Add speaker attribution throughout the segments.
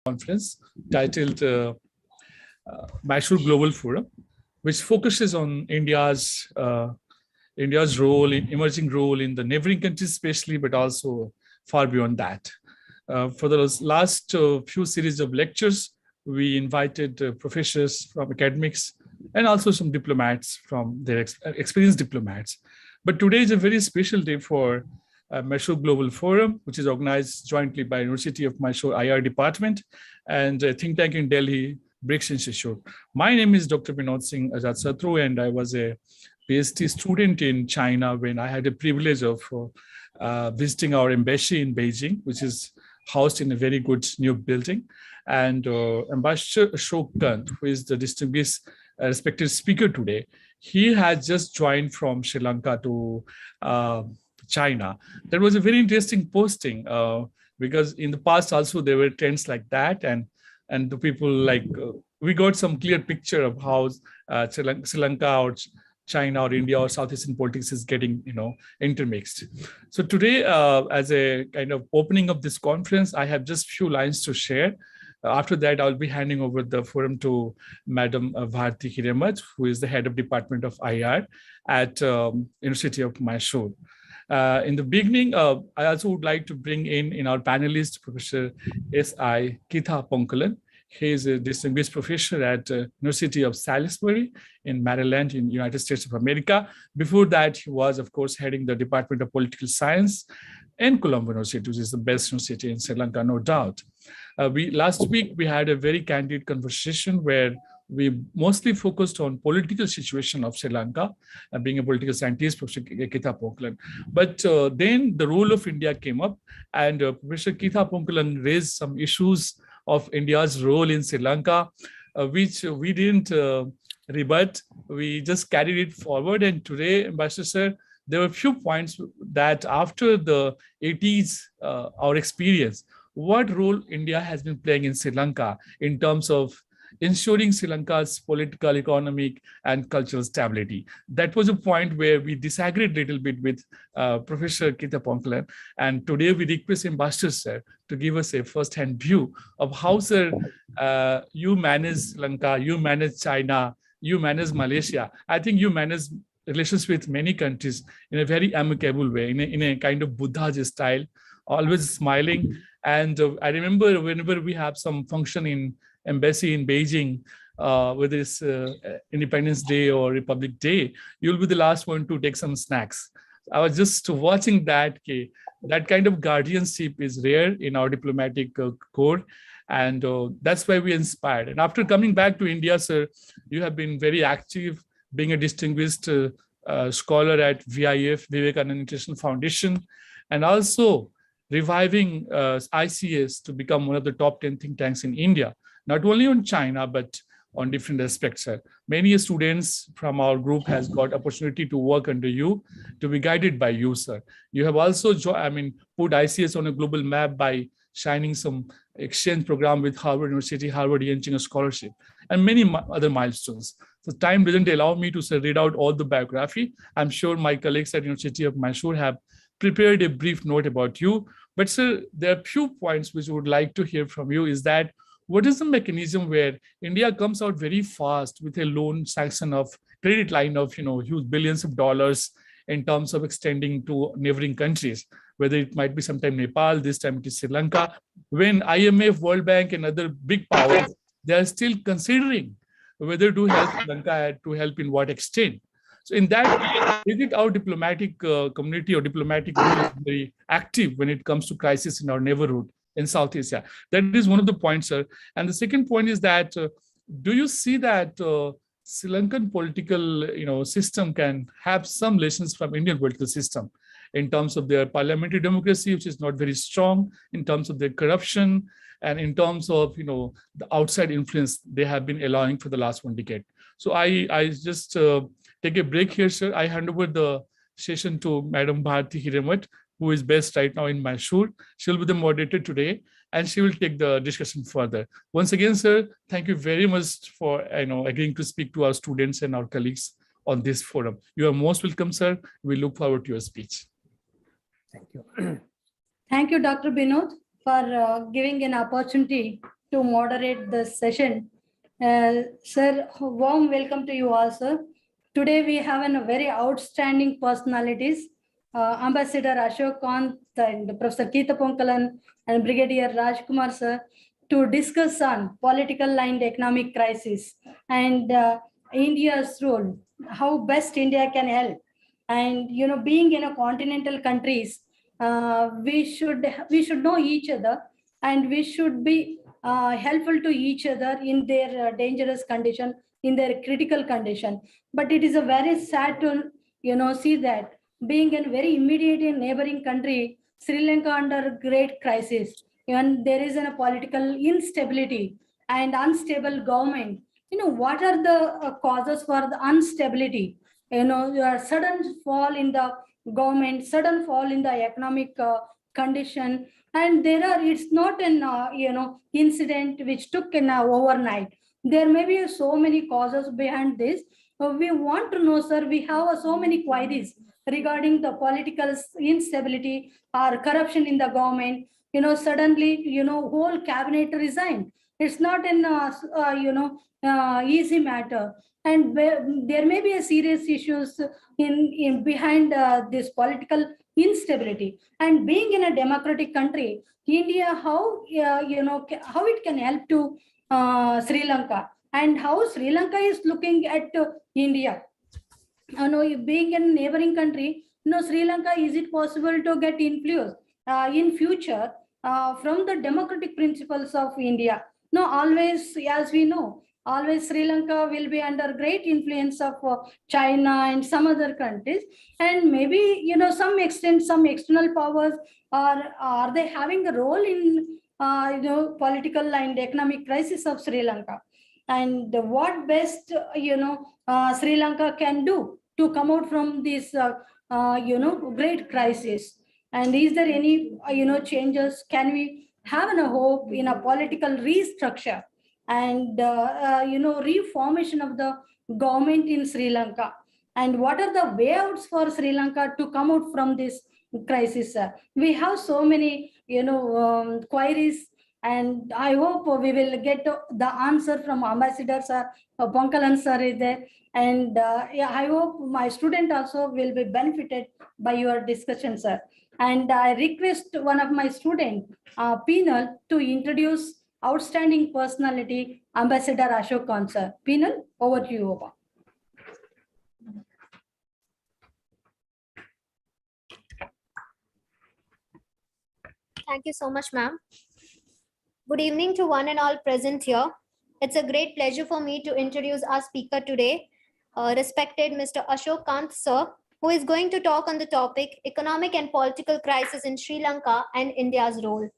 Speaker 1: conference titled Mysore Global Forum, which focuses on India's role, emerging role in the neighboring countries especially, but also far beyond that. For the last few series of lectures, we invited professors from academics and also some diplomats from their experienced diplomats. But today is a very special day for Mysore Global Forum, which is organized jointly by University of Mysore IR Department and a think tank in Delhi, BRICS Institute. My name is Dr.Binod Singh Ajatshatru, and I was a PhD student in China when I had the privilege of visiting our embassy in Beijing, which is housed in a very good new building. And Ambassador Ashok, who is the distinguished respected speaker today, he had just joined from Sri Lanka to China. That was a very interesting posting because in the past also there were trends like that, and the people like we got some clear picture of how Sri Lanka or China or India or South Asian politics is getting intermixed. So today, as a kind of opening of this conference, I have just few lines to share. After that, I'll be handing over the forum to Madam Bharati Hiremath, who is the head of Department of IR at University of Mysore. In the beginning, I also would like to bring in our panelist, Professor K.Kantha. He is a distinguished professor at University of Salisbury in Maryland in United States of America. Before that, he was, of course, heading the Department of Political Science in Colombo University, which is the best university in Sri Lanka, no doubt. Last week, we had a very candid conversation where we mostly focused on political situation of Sri Lanka, being a political scientist, Professor K.Kantha. But then the role of India came up, and Professor K.Kantha raised some issues of India's role in Sri Lanka, which we didn't rebut. We just carried it forward. And today, Ambassador Sir, there were a few points that after the 80s, our experience, what role India has been playing in Sri Lanka in terms of ensuring Sri Lanka's political, economic, and cultural stability. That was a point where we disagreed a little bit with Professor K.Kantha. And today we request Ambassador Sir to give us a first-hand view of how, sir, you manage Sri Lanka, you manage China, you manage Malaysia. I think you manage relations with many countries in a very amicable way, in a kind of Buddha style, always smiling. And I remember whenever we have some function in embassy in Beijing, whether it's Independence Day or Republic Day, you'll be the last one to take some snacks. I was just watching that. That kind of guardianship is rare in our diplomatic corps. And that's why we inspired. And after coming back to India, sir, you have been very active, being a distinguished scholar at VIF, Vivekananda International Foundation, and also reviving ICS to become one of the top 10 think tanks in India, not only on China, but on different aspects, sir. Many students from our group has got opportunity to work under you, to be guided by you, sir. You have also, put ICS on a global map by shining some exchange program with Harvard University, Harvard Yenching Scholarship, and many other milestones. So time doesn't allow me to read out all the biography. I'm sure my colleagues at University of Mysore have prepared a brief note about you. But sir, there are few points which we would like to hear from you is that what is the mechanism where India comes out very fast with a loan sanction of credit line of huge billions of dollars in terms of extending to neighboring countries, whether it might be sometime Nepal, this time it is Sri Lanka, when IMF, World Bank, and other big powers, they are still considering whether to help Sri Lanka, to help in what extent. So in that, is it our diplomatic community or diplomatic role is very active when it comes to crisis in our neighborhood in South Asia? That is one of the points, sir. And the second point is that, do you see that Sri Lankan political system can have some lessons from Indian political system in terms of their parliamentary democracy, which is not very strong, in terms of their corruption, and in terms of the outside influence they have been allowing for the last 1 decade. So I just take a break here, sir. I hand over the session to Madam Bharati Hiremath, who is based right now in Mysore. She'll be the moderator today, and she will take the discussion further. Once again, sir, thank you very much for agreeing to speak to our students and our colleagues on this forum. You are most welcome, sir. We look forward to your speech.
Speaker 2: Thank you. Thank you, Dr. Binod, for giving an opportunity to moderate the session. Sir, warm welcome to you all, sir. Today we have a very outstanding personalities, Ambassador Ashok and Professor Keitha Ponkalan and Brigadier Rajkumar, sir, to discuss on political and economic crisis and India's role, how best India can help. And being in a continental countries, we should know each other, and we should be helpful to each other in their dangerous condition, in their critical condition. But it is a very sad to see that being in very immediate and neighboring country, Sri Lanka under great crisis, and there is a political instability and unstable government. What are the causes for the instability? Sudden fall in the government, sudden fall in the economic condition, and it's not an incident which took in overnight. There may be so many causes behind this. We want to know, sir, we have so many queries regarding the political instability or corruption in the government. Suddenly whole cabinet resigned. It's not an easy matter, and there may be a serious issues in behind this political instability. And being in a democratic country, India, how how it can help to Sri Lanka, and how Sri Lanka is looking at India. Being a neighboring country, Sri Lanka, is it possible to get influence in future from the democratic principles of India? No, always, as we know, always Sri Lanka will be under great influence of China and some other countries, and maybe some extent some external powers are they having a role in political and economic crisis of Sri Lanka, and what best Sri Lanka can do to come out from this great crisis. And is there any changes? Can we have a hope in a political restructure and reformation of the government in Sri Lanka? And what are the way outs for Sri Lanka to come out from this crisis, sir? We have so many queries, and I hope we will get the answer from Ambassador sir, Ponkalan sir is there. And yeah, I hope my student also will be benefited by your discussion, sir. And I request one of my students, Penal, to introduce outstanding personality, Ambassador Ashok Khan, sir. Penal, over to you, Oba.
Speaker 3: Thank you so much, ma'am. Good evening to one and all present here. It's a great pleasure for me to introduce our speaker today, respected Mr. Ashok Kantha, sir, who is going to talk on the topic Economic and Political Crisis in Sri Lanka and India's Role.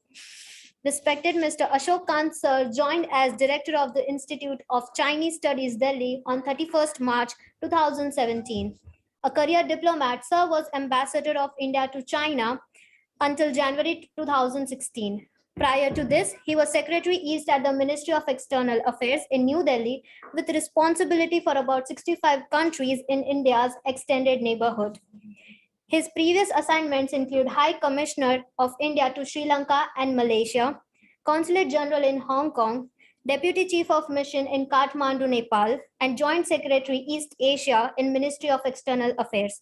Speaker 3: Respected Mr. Ashok Kantha, sir, joined as Director of the Institute of Chinese Studies, Delhi on 31st March 2017. A career diplomat, sir was Ambassador of India to China until January 2016. Prior to this, he was Secretary East at the Ministry of External Affairs in New Delhi, with responsibility for about 65 countries in India's extended neighborhood. His previous assignments include High Commissioner of India to Sri Lanka and Malaysia, Consulate General in Hong Kong, Deputy Chief of Mission in Kathmandu, Nepal, and Joint Secretary East Asia in Ministry of External Affairs.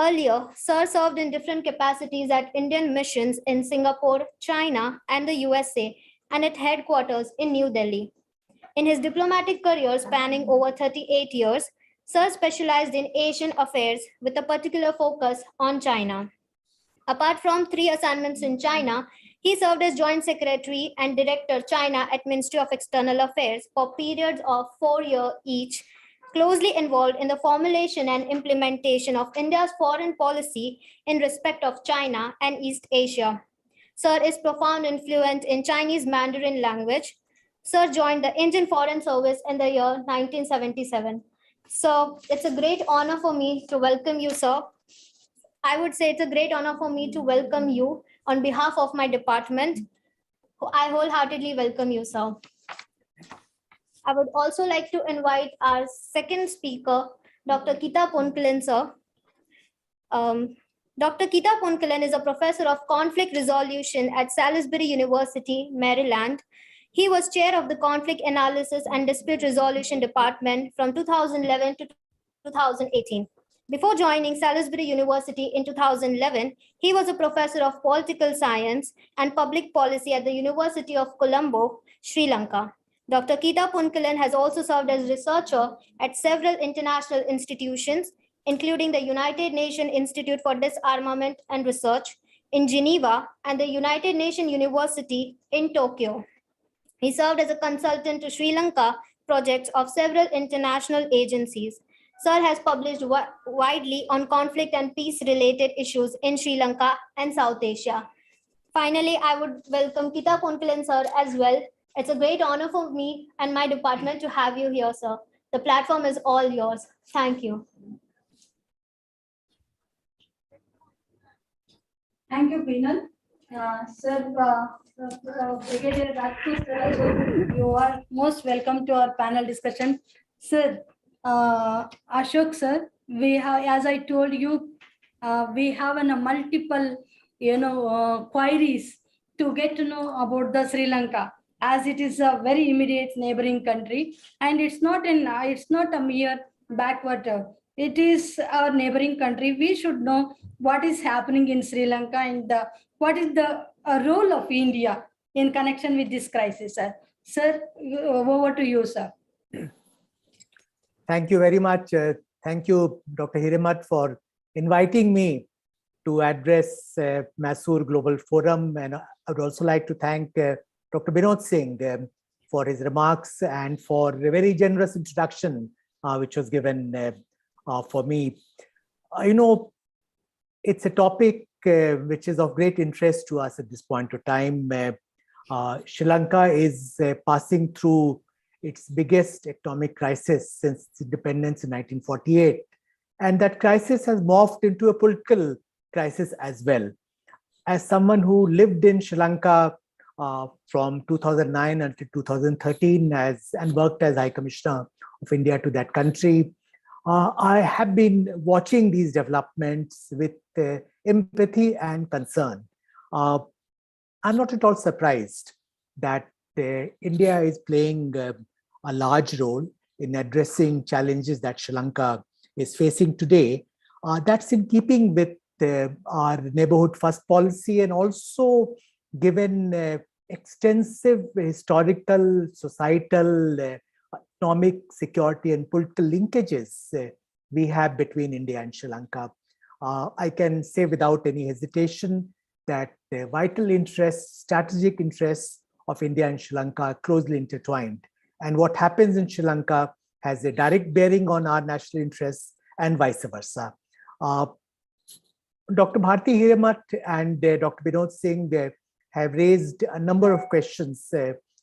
Speaker 3: Earlier, Sir served in different capacities at Indian missions in Singapore, China, and the USA, and at headquarters in New Delhi. In his diplomatic career spanning over 38 years, Sir specialized in Asian affairs with a particular focus on China. Apart from 3 assignments in China, he served as Joint Secretary and Director China at Ministry of External Affairs for periods of 4 years each, closely involved in the formulation and implementation of India's foreign policy in respect of China and East Asia. Sir is profound and fluent in Chinese Mandarin language. Sir joined the Indian Foreign Service in the year 1977. So it's a great honor for me to welcome you, sir. I would say it's a great honor for me to welcome you on behalf of my department. I wholeheartedly welcome you, sir. I would also like to invite our second speaker, Dr. Keitha Ponkalan, sir. Dr. Keitha Ponkalan is a professor of conflict resolution at Salisbury University, Maryland. He was chair of the Conflict Analysis and Dispute Resolution Department from 2011 to 2018. Before joining Salisbury University in 2011, he was a professor of political science and public policy at the University of Colombo, Sri Lanka. Dr. Keitha Punkalan has also served as researcher at several international institutions, including the United Nations Institute for Disarmament and Research in Geneva and the United Nations University in Tokyo. He served as a consultant to Sri Lanka projects of several international agencies. Sir has published widely on conflict and peace-related issues in Sri Lanka and South Asia. Finally, I would welcome Keitha Punkalan sir as well. It's a great honor for me and my department to have you here, sir. The platform is all yours. Thank you.
Speaker 2: Thank you, Pinal. Sir, Brigadier Rajput, sir, you are most welcome to our panel discussion. Sir, Ashok, sir, we have, as I told you, we have a multiple, queries to get to know about the Sri Lanka, as it is a very immediate neighboring country, and it's not a mere backwater. It is our neighboring country. We should know what is happening in Sri Lanka and what is the role of India in connection with this crisis, sir. Sir, over to you, sir.
Speaker 4: Thank you very much. Thank you, Dr. Hiremath, for inviting me to address Mysore Global Forum. And I would also like to thank Dr.Binod Singh for his remarks and for a very generous introduction which was given for me. It's a topic which is of great interest to us at this point of time. Sri Lanka is passing through its biggest economic crisis since independence in 1948. And that crisis has morphed into a political crisis as well. As someone who lived in Sri Lanka from 2009 until 2013 and worked as High Commissioner of India to that country, I have been watching these developments with empathy and concern. I'm not at all surprised that India is playing a large role in addressing challenges that Sri Lanka is facing today. That's in keeping with our neighborhood first policy, and also given extensive historical, societal, economic, security and political linkages we have between India and Sri Lanka. I can say without any hesitation that the vital interests, strategic interests of India and Sri Lanka are closely intertwined. And what happens in Sri Lanka has a direct bearing on our national interests and vice versa. Dr. Bharati, Hiremath and Dr. Binod Singh have raised a number of questions.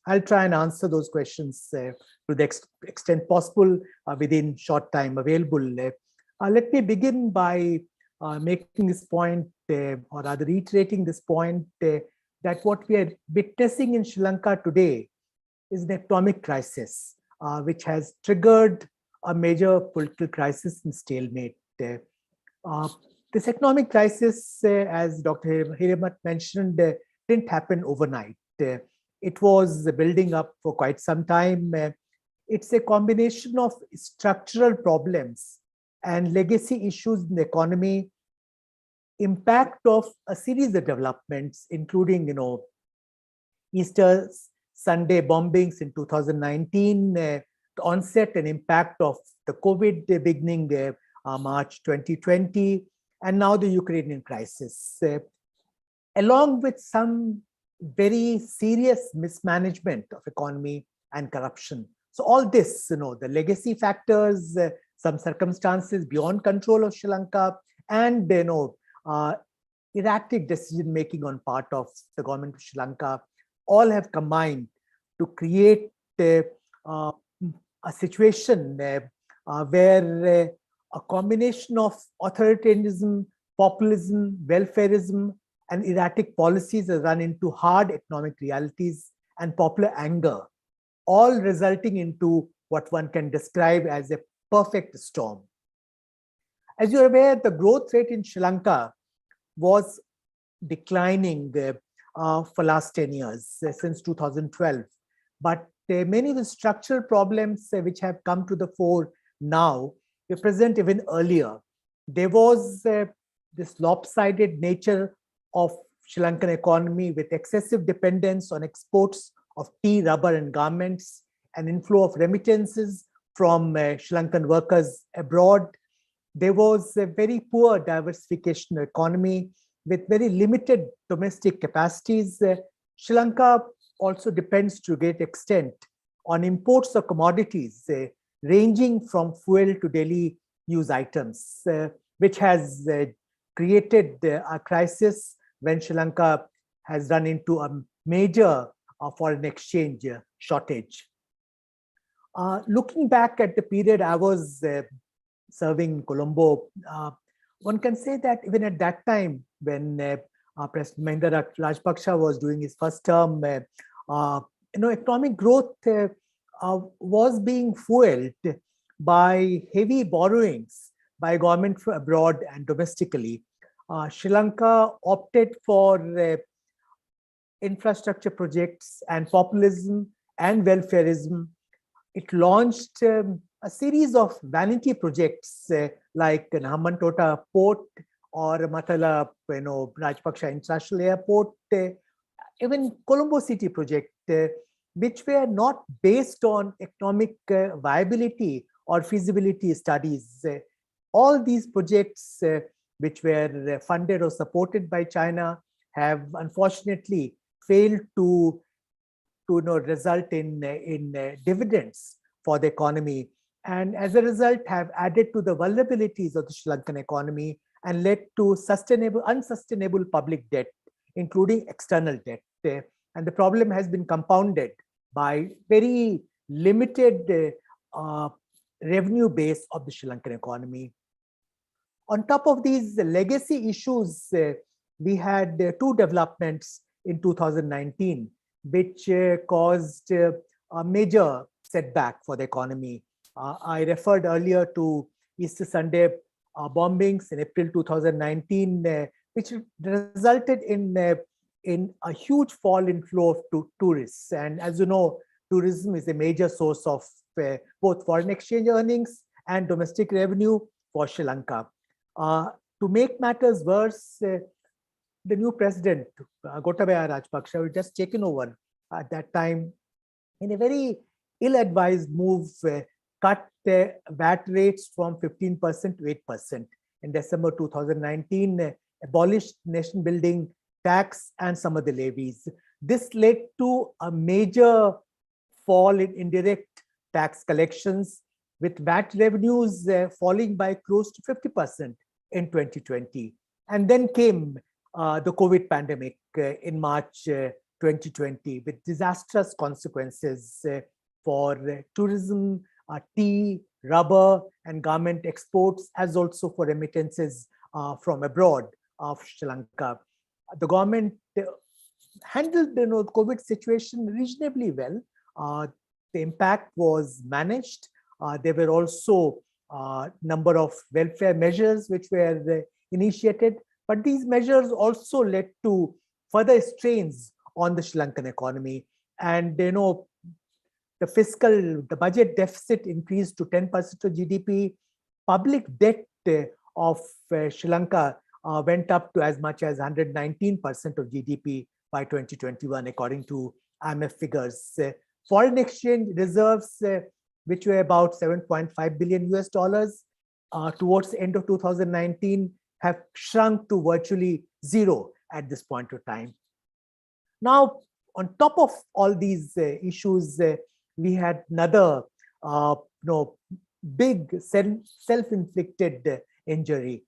Speaker 4: I'll try and answer those questions to the extent possible within short time available. Let me begin by making this point, or rather reiterating this point, that what we are witnessing in Sri Lanka today is an economic crisis, which has triggered a major political crisis and stalemate. This economic crisis, as Dr. Hiremath mentioned, didn't happen overnight. It was building up for quite some time. It's a combination of structural problems and legacy issues in the economy, impact of a series of developments, including, Easter Sunday bombings in 2019, the onset and impact of the COVID beginning March 2020, and now the Ukrainian crisis, along with some very serious mismanagement of economy and corruption. So all this, the legacy factors, some circumstances beyond control of Sri Lanka, and erratic decision-making on part of the government of Sri Lanka, all have combined to create a situation where a combination of authoritarianism, populism, welfarism, and erratic policies has run into hard economic realities and popular anger, all resulting into what one can describe as a perfect storm. As you're aware, the growth rate in Sri Lanka was declining for last 10 years, since 2012. but many of the structural problems which have come to the fore now were present even earlier. There was this lopsided nature of Sri Lankan economy with excessive dependence on exports of tea, rubber, and garments, an inflow of remittances from Sri Lankan workers abroad. There was a very poor diversification of economy with very limited domestic capacities. Sri Lanka also depends to a great extent on imports of commodities ranging from fuel to daily use items, which has created a crisis when Sri Lanka has run into a major foreign exchange shortage. Looking back at the period I was serving in Colombo, one can say that even at that time, when President Maharaja Rajapaksa was doing his first term, economic growth was being fueled by heavy borrowings by government from abroad and domestically. Sri Lanka opted for infrastructure projects and populism and welfareism. It launched a series of vanity projects like Hambantota Port or Matala, Rajpaksha International Airport, even Colombo City project, which were not based on economic viability or feasibility studies. All these projects which were funded or supported by China have unfortunately failed to result in dividends for the economy, and as a result have added to the vulnerabilities of the Sri Lankan economy and led to unsustainable public debt, including external debt. And the problem has been compounded by very limited revenue base of the Sri Lankan economy. On top of these legacy issues, we had two developments in 2019, which caused a major setback for the economy. I referred earlier to Easter Sunday bombings in April 2019, which resulted in a huge fall in flow of tourists. And as you know, tourism is a major source of both foreign exchange earnings and domestic revenue for Sri Lanka. To make matters worse, the new president, Gotabaya Rajapaksa, was just taken over at that time in a very ill-advised move, cut VAT rates from 15% to 8% in December 2019, abolished nation building tax and some of the levies. This led to a major fall in indirect tax collections, with VAT revenues falling by close to 50% in 2020. And then came the COVID pandemic in March 2020, with disastrous consequences for tourism, tea, rubber, and garment exports, as also for remittances from abroad of Sri Lanka. The government handled the COVID situation reasonably well. The impact was managed. There were also a number of welfare measures which were initiated, but these measures also led to further strains on the Sri Lankan economy. And the budget deficit increased to 10% of GDP. Public debt of Sri Lanka went up to as much as 119% of GDP by 2021, according to IMF figures. Foreign exchange reserves, which were about $7.5 billion towards the end of 2019, have shrunk to virtually zero at this point of time. Now, on top of all these issues, we had another big self-inflicted injury.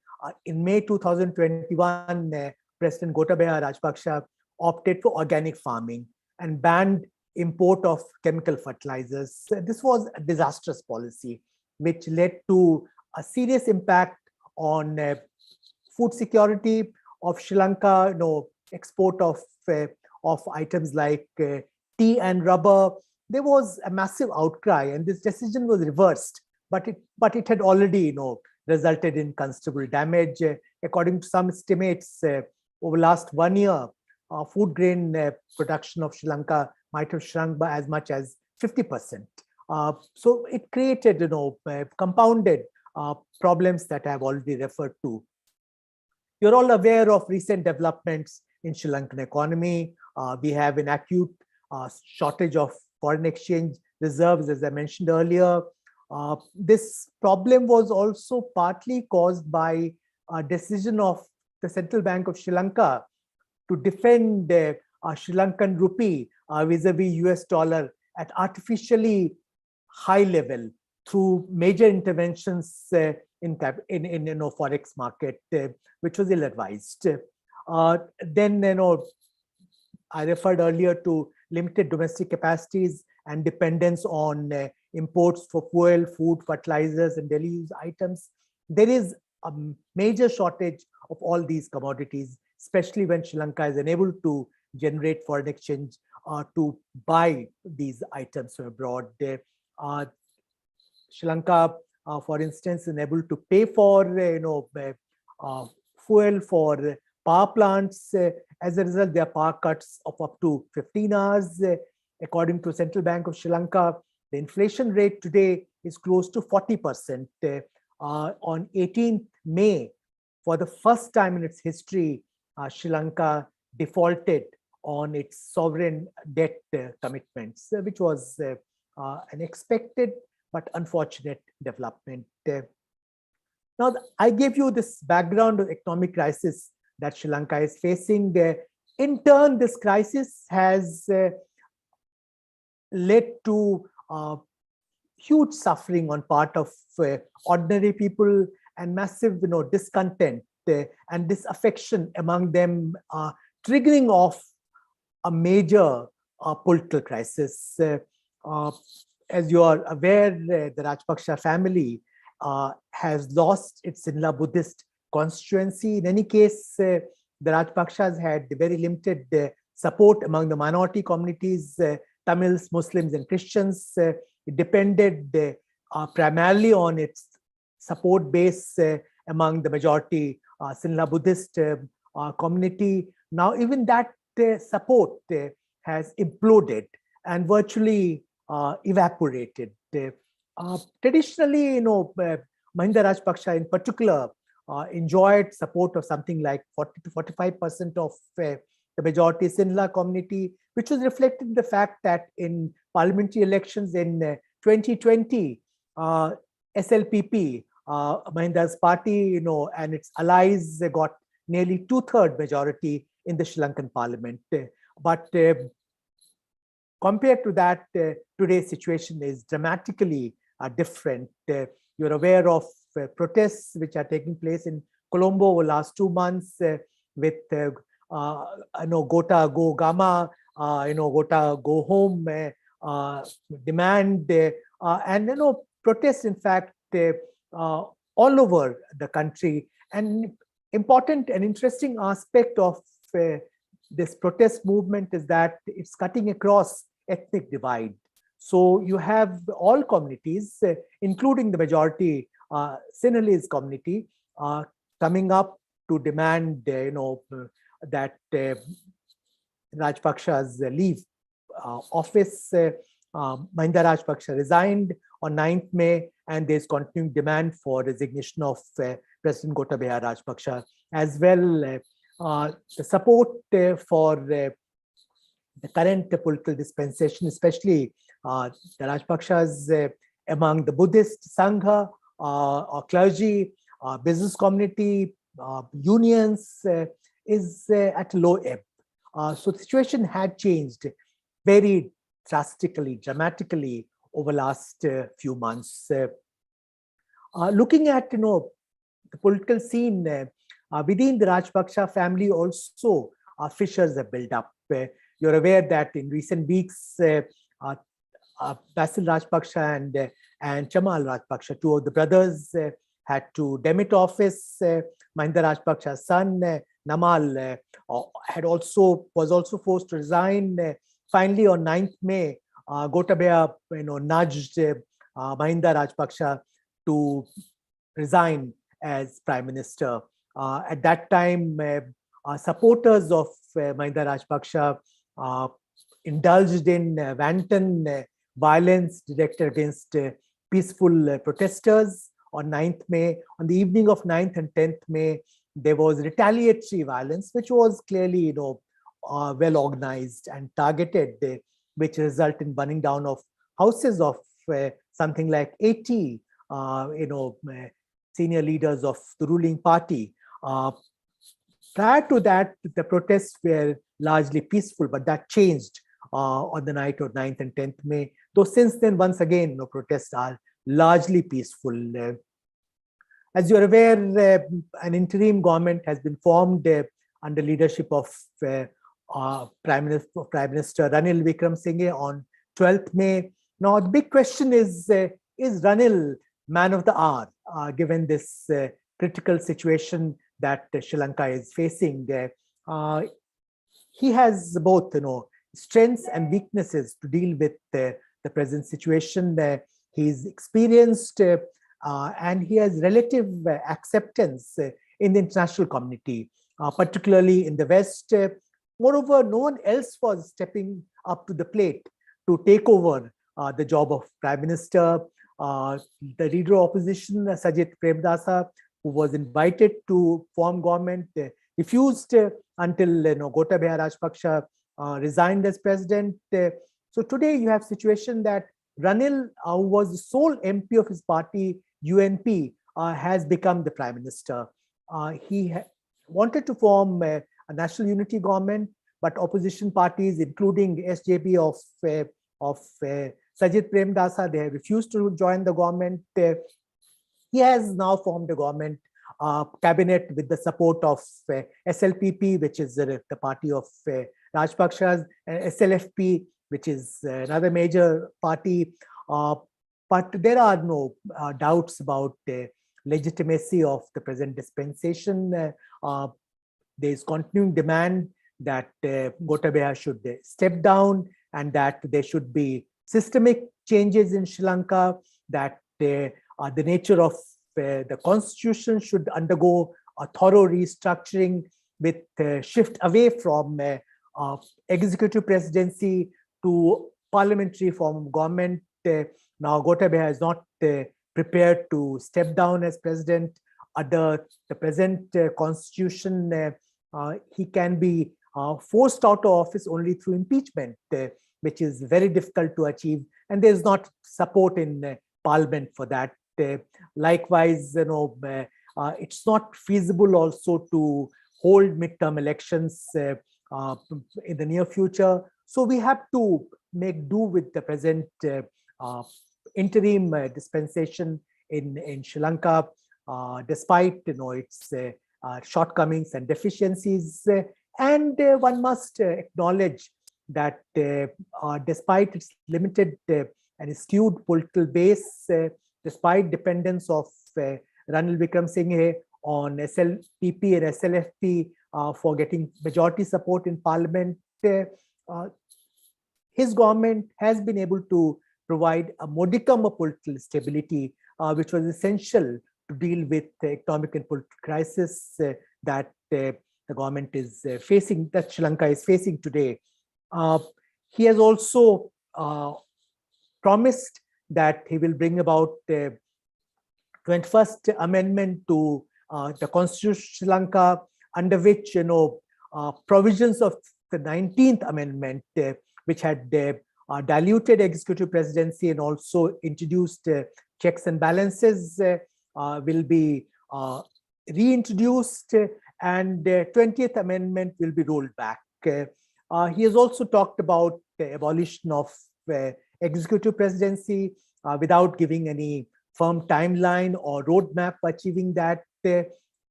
Speaker 4: In May 2021, President Gotabaya Rajapaksa opted for organic farming and banned import of chemical fertilizers. This was a disastrous policy, which led to a serious impact on food security of Sri Lanka, export of items like tea and rubber. There was a massive outcry, and this decision was reversed, but it had already, resulted in considerable damage. According to some estimates, over the last 1 year, food grain production of Sri Lanka might have shrunk by as much as 50%. So it created, compounded problems that I have already referred to. You're all aware of recent developments in Sri Lankan economy. We have an acute shortage of foreign exchange reserves, as I mentioned earlier. This problem was also partly caused by a decision of the Central Bank of Sri Lanka to defend Sri Lankan rupee vis-a-vis US dollar at artificially high level through major interventions in forex market, which was ill-advised. Then I referred earlier to limited domestic capacities and dependence on imports for fuel, food, fertilizers, and daily use items. There is a major shortage of all these commodities, especially when Sri Lanka is unable to generate foreign exchange to buy these items from abroad. Sri Lanka, for instance, is unable to pay for fuel for power plants. As a result, there are power cuts of up to 15 hours. According to Central Bank of Sri Lanka, the inflation rate today is close to 40%. On 18th May, for the first time in its history, Sri Lanka defaulted on its sovereign debt commitments, which was an expected but unfortunate development. Now, I gave you this background of economic crisis that Sri Lanka is facing. In turn, this crisis has led to huge suffering on part of ordinary people and massive discontent and disaffection among them, triggering off a major political crisis. As you are aware, the Rajapaksa family has lost its Sinhala Buddhist constituency. In any case, the Rajapakshas had very limited support among the minority communities, Tamils, Muslims, and Christians. It depended primarily on its support base among the majority Sinhala Buddhist community. Now, even that support has imploded and virtually evaporated. Traditionally, Mahinda Rajapaksa in particular enjoyed support of something like 40 to 45% of the majority Sinhala community, which was reflected in the fact that in parliamentary elections in 2020, SLPP, Mahinda's party, and its allies got nearly 2/3 majority in the Sri Lankan parliament. But compared to that, today's situation is dramatically different. You're aware of protests which are taking place in Colombo over the last 2 months with Gota Go Gama, Gota Go Home demand, and protests, in fact, all over the country. And important and interesting aspect of this protest movement is that it's cutting across ethnic divide. So you have all communities, including the majority Sinhalese community, coming up to demand, that Rajapaksa's leave office. Mahinda Rajapaksa resigned on 9th May, and there's continuing demand for resignation of President Gotabaya Rajapaksa as well. The support for the current political dispensation, especially the Rajapakshas among the Buddhist Sangha or clergy, business community, unions, is at low ebb. So the situation had changed very drastically, dramatically over the last few months. Looking at the political scene within the Rajapaksa family, also fissures have built up. You're aware that in recent weeks, Basil Rajapaksa and Chamal Rajapaksa, two of the brothers, had to demit office. Mahinda Rajapaksa's son, Namal, was also forced to resign. Finally, on 9th May, Gotabaya nudged Mahinda Rajapaksa to resign as Prime Minister. At that time, supporters of Mahinda Rajapaksa indulged in wanton violence directed against peaceful protesters on 9th May. On the evening of 9th and 10th May, there was retaliatory violence, which was clearly, well organized and targeted, which resulted in burning down of houses of something like 80, senior leaders of the ruling party. Prior to that, the protests were largely peaceful, but that changed on the night of 9th and 10th May. Though since then, once again, protests are largely peaceful. As you're aware, an interim government has been formed under leadership of Prime Minister Ranil Wickremesinghe on 12th May. Now, the big question is Ranil man of the hour, given this critical situation that Sri Lanka is facing? He has both, strengths and weaknesses to deal with the present situation. He's experienced and he has relative acceptance in the international community, particularly in the West. Moreover, no one else was stepping up to the plate to take over the job of Prime Minister. The leader of opposition, Sajid Premdasa, who was invited to form government, refused until Gotabaya Rajapaksa resigned as president. So today you have situation that Ranil, who was the sole MP of his party, UNP, has become the Prime Minister. He wanted to form a national unity government, but opposition parties, including SJP of Sajid Premdasa, they have refused to join the government. He has now formed a government cabinet with the support of SLPP, which is the party of Rajapaksa's, and SLFP, which is another major party. But there are no doubts about the legitimacy of the present dispensation. There is continuing demand that Gotabaya should step down and that there should be systemic changes in Sri Lanka, that the nature of the constitution should undergo a thorough restructuring with shift away from executive presidency to parliamentary form of government. Now Gotabaya is not prepared to step down as president. Under the present constitution, he can be forced out of office only through impeachment, which is very difficult to achieve, and there's not support in parliament for that. Likewise, it's not feasible also to hold midterm elections in the near future. So we have to make do with the present interim dispensation in Sri Lanka, despite its shortcomings and deficiencies. And one must acknowledge that despite its limited and skewed political base, despite dependence of Ranil Wickremesinghe on SLPP and SLFP for getting majority support in parliament, his government has been able to provide a modicum of political stability, which was essential to deal with the economic and political crisis that the government is facing, that Sri Lanka is facing today. He has also promised that he will bring about the 21st Amendment to the Constitution of Sri Lanka, under which provisions of the 19th Amendment, which had diluted executive presidency and also introduced checks and balances, will be reintroduced, and the 20th Amendment will be rolled back. He has also talked about the abolition of executive presidency without giving any firm timeline or roadmap for achieving that.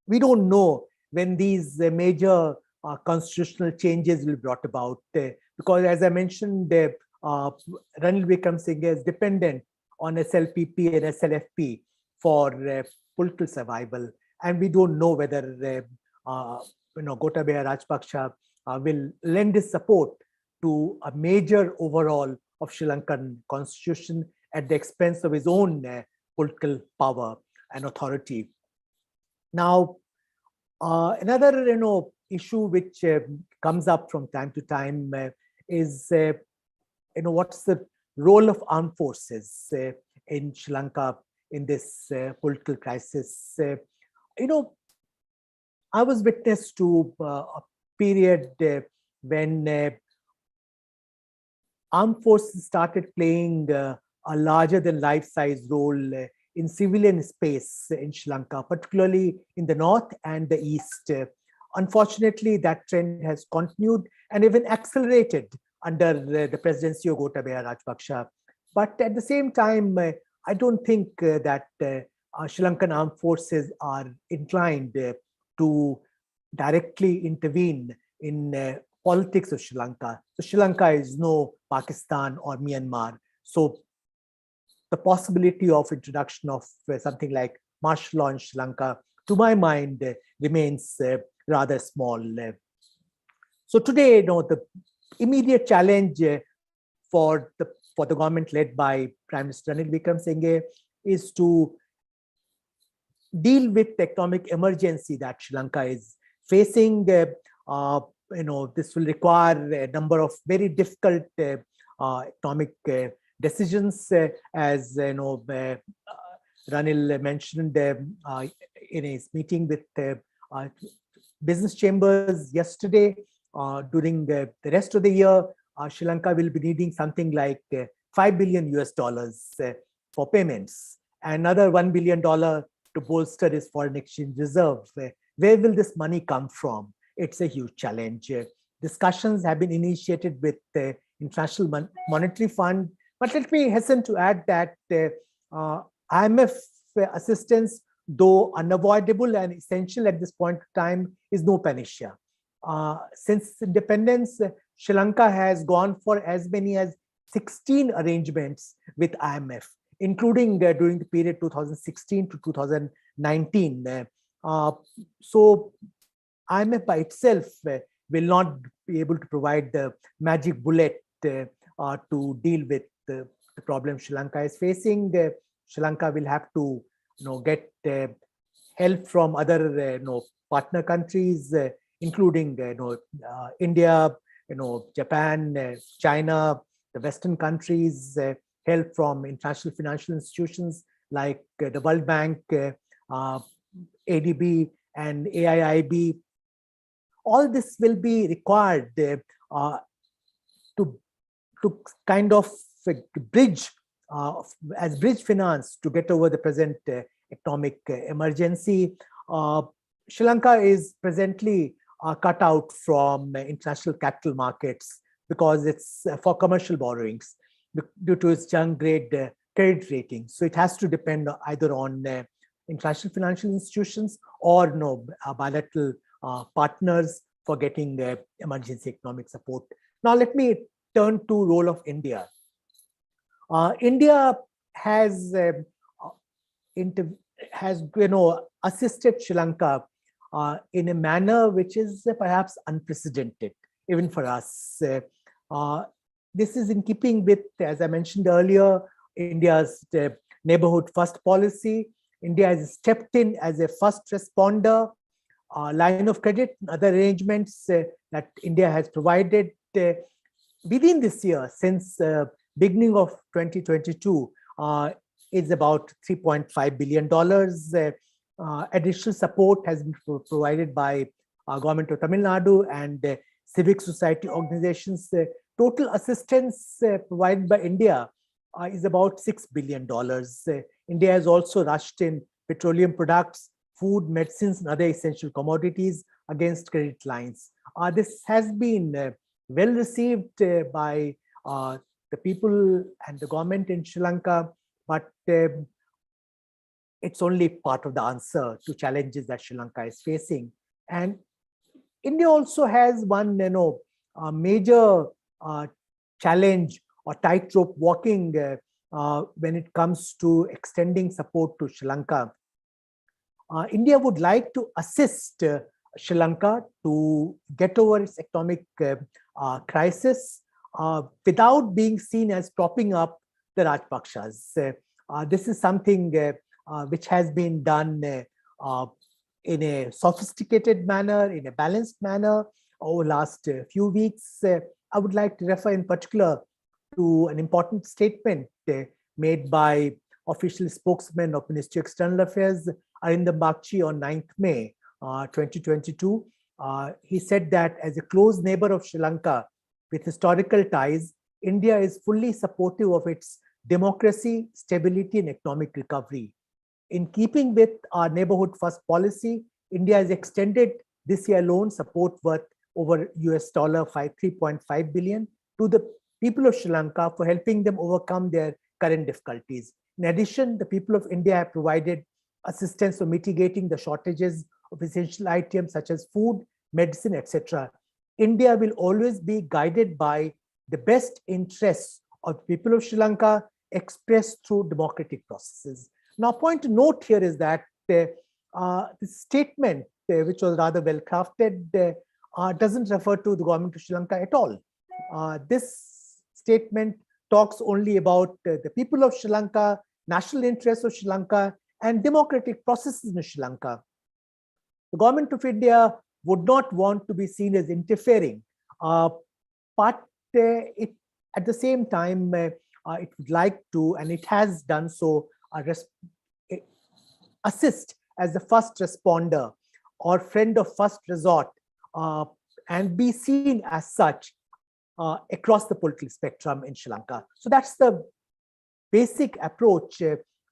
Speaker 4: We don't know when these major constitutional changes will be brought about, because as I mentioned, Ranil Wickremesinghe is dependent on SLPP and SLFP for political survival, and we don't know whether Gotabaya Rajapaksa will lend his support to a major overhaul of Sri Lankan constitution at the expense of his own political power and authority. Now, another issue which comes up from time to time is, what's the role of armed forces in Sri Lanka in this political crisis? I was witness to a period when armed forces started playing a larger than life size role in civilian space in Sri Lanka, particularly in the north and the east. Unfortunately, that trend has continued and even accelerated under the presidency of Gotabaya Rajapaksa. But at the same time, I don't think that Sri Lankan armed forces are inclined to directly intervene in politics of Sri Lanka. So Sri Lanka is no Pakistan or Myanmar. So the possibility of introduction of something like martial law in Sri Lanka, to my mind, remains rather small. So today, the immediate challenge for the government led by Prime Minister Anil Singh is to deal with the economic emergency that Sri Lanka is facing. This will require a number of very difficult economic decisions, as Ranil mentioned in his meeting with business chambers yesterday. During the rest of the year, Sri Lanka will be needing something like $5 billion for payments, another $1 billion to bolster its foreign exchange reserve. Where will this money come from? It's a huge challenge. Discussions have been initiated with the International Monetary Fund, but let me hasten to add that IMF assistance, though unavoidable and essential at this point in time, is no panacea. Since independence, Sri Lanka has gone for as many as 16 arrangements with IMF, including during the period 2016 to 2019. So IMF by itself will not be able to provide the magic bullet to deal with the problem Sri Lanka is facing. Sri Lanka will have to get help from other partner countries, including India, Japan, China, the Western countries, help from international financial institutions like the World Bank, ADB, and AIIB. All this will be required to kind of bridge, as bridge finance, to get over the present economic emergency. Sri Lanka is presently cut out from international capital markets because it's for commercial borrowings due to its junk grade credit rating. So it has to depend either on international financial institutions or bilateral partners for getting emergency economic support. Now let me turn to role of India. India has assisted Sri Lanka in a manner which is perhaps unprecedented, even for us. This is in keeping with, as I mentioned earlier, India's neighborhood first policy. India has stepped in as a first responder, line of credit, and other arrangements that India has provided within this year, since beginning of 2022, is about $3.5 billion. Additional support has been provided by government of Tamil Nadu and civic society organizations. Total assistance provided by India is about $6 billion. India has also rushed in petroleum products, food, medicines, and other essential commodities against credit lines. This has been well received by the people and the government in Sri Lanka, but it's only part of the answer to challenges that Sri Lanka is facing. And India also has one major challenge or tightrope walking when it comes to extending support to Sri Lanka. India would like to assist Sri Lanka to get over its economic crisis without being seen as propping up the Rajapakshas. This is something which has been done in a sophisticated manner, in a balanced manner. over the last few weeks. I would like to refer in particular to an important statement made by official spokesman of Ministry of External Affairs, Arindam Bagchi, on 9th May 2022. He said that as a close neighbor of Sri Lanka with historical ties, India is fully supportive of its democracy, stability, and economic recovery. In keeping with our neighborhood first policy, India has extended this year loan support worth over $3.5 billion to the people of Sri Lanka for helping them overcome their current difficulties. In addition, the people of India have provided assistance for mitigating the shortages of essential items such as food, medicine, etc. India will always be guided by the best interests of the people of Sri Lanka expressed through democratic processes. Now, point to note here is that the statement, which was rather well crafted, doesn't refer to the government of Sri Lanka at all. This statement talks only about the people of Sri Lanka, national interests of Sri Lanka, and democratic processes in Sri Lanka. The government of India would not want to be seen as interfering, but it, at the same time, it would like to, and it has done so, assist as the first responder or friend of first resort, and be seen as such across the political spectrum in Sri Lanka. So that's the basic approach.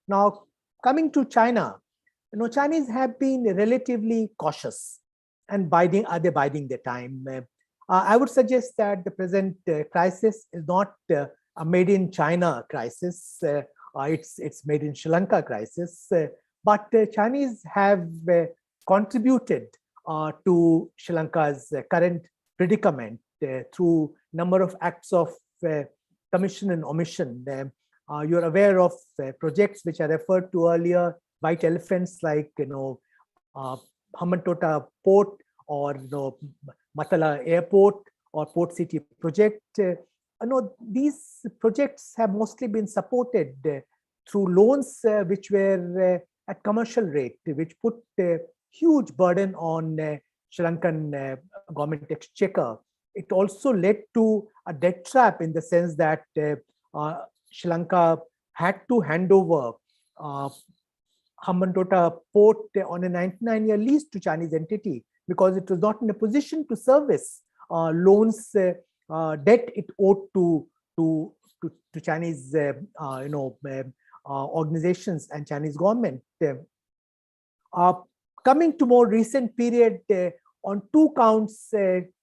Speaker 4: Now, coming to China, Chinese have been relatively cautious and they're biding their time. I would suggest that the present crisis is not a made in China crisis. It's made in Sri Lanka crisis. But Chinese have contributed to Sri Lanka's current predicament through number of acts of commission and omission. You're aware of projects which I referred to earlier, white elephants like Hambantota Port or Matala Airport or Port City project. These projects have mostly been supported through loans which were at commercial rate, which put a huge burden on Sri Lankan government exchequer. It also led to a debt trap in the sense that Sri Lanka had to hand over Hambantota Port on a 99-year lease to Chinese entity because it was not in a position to service loans, debt it owed to Chinese organizations and Chinese government. Coming to more recent period, on two counts,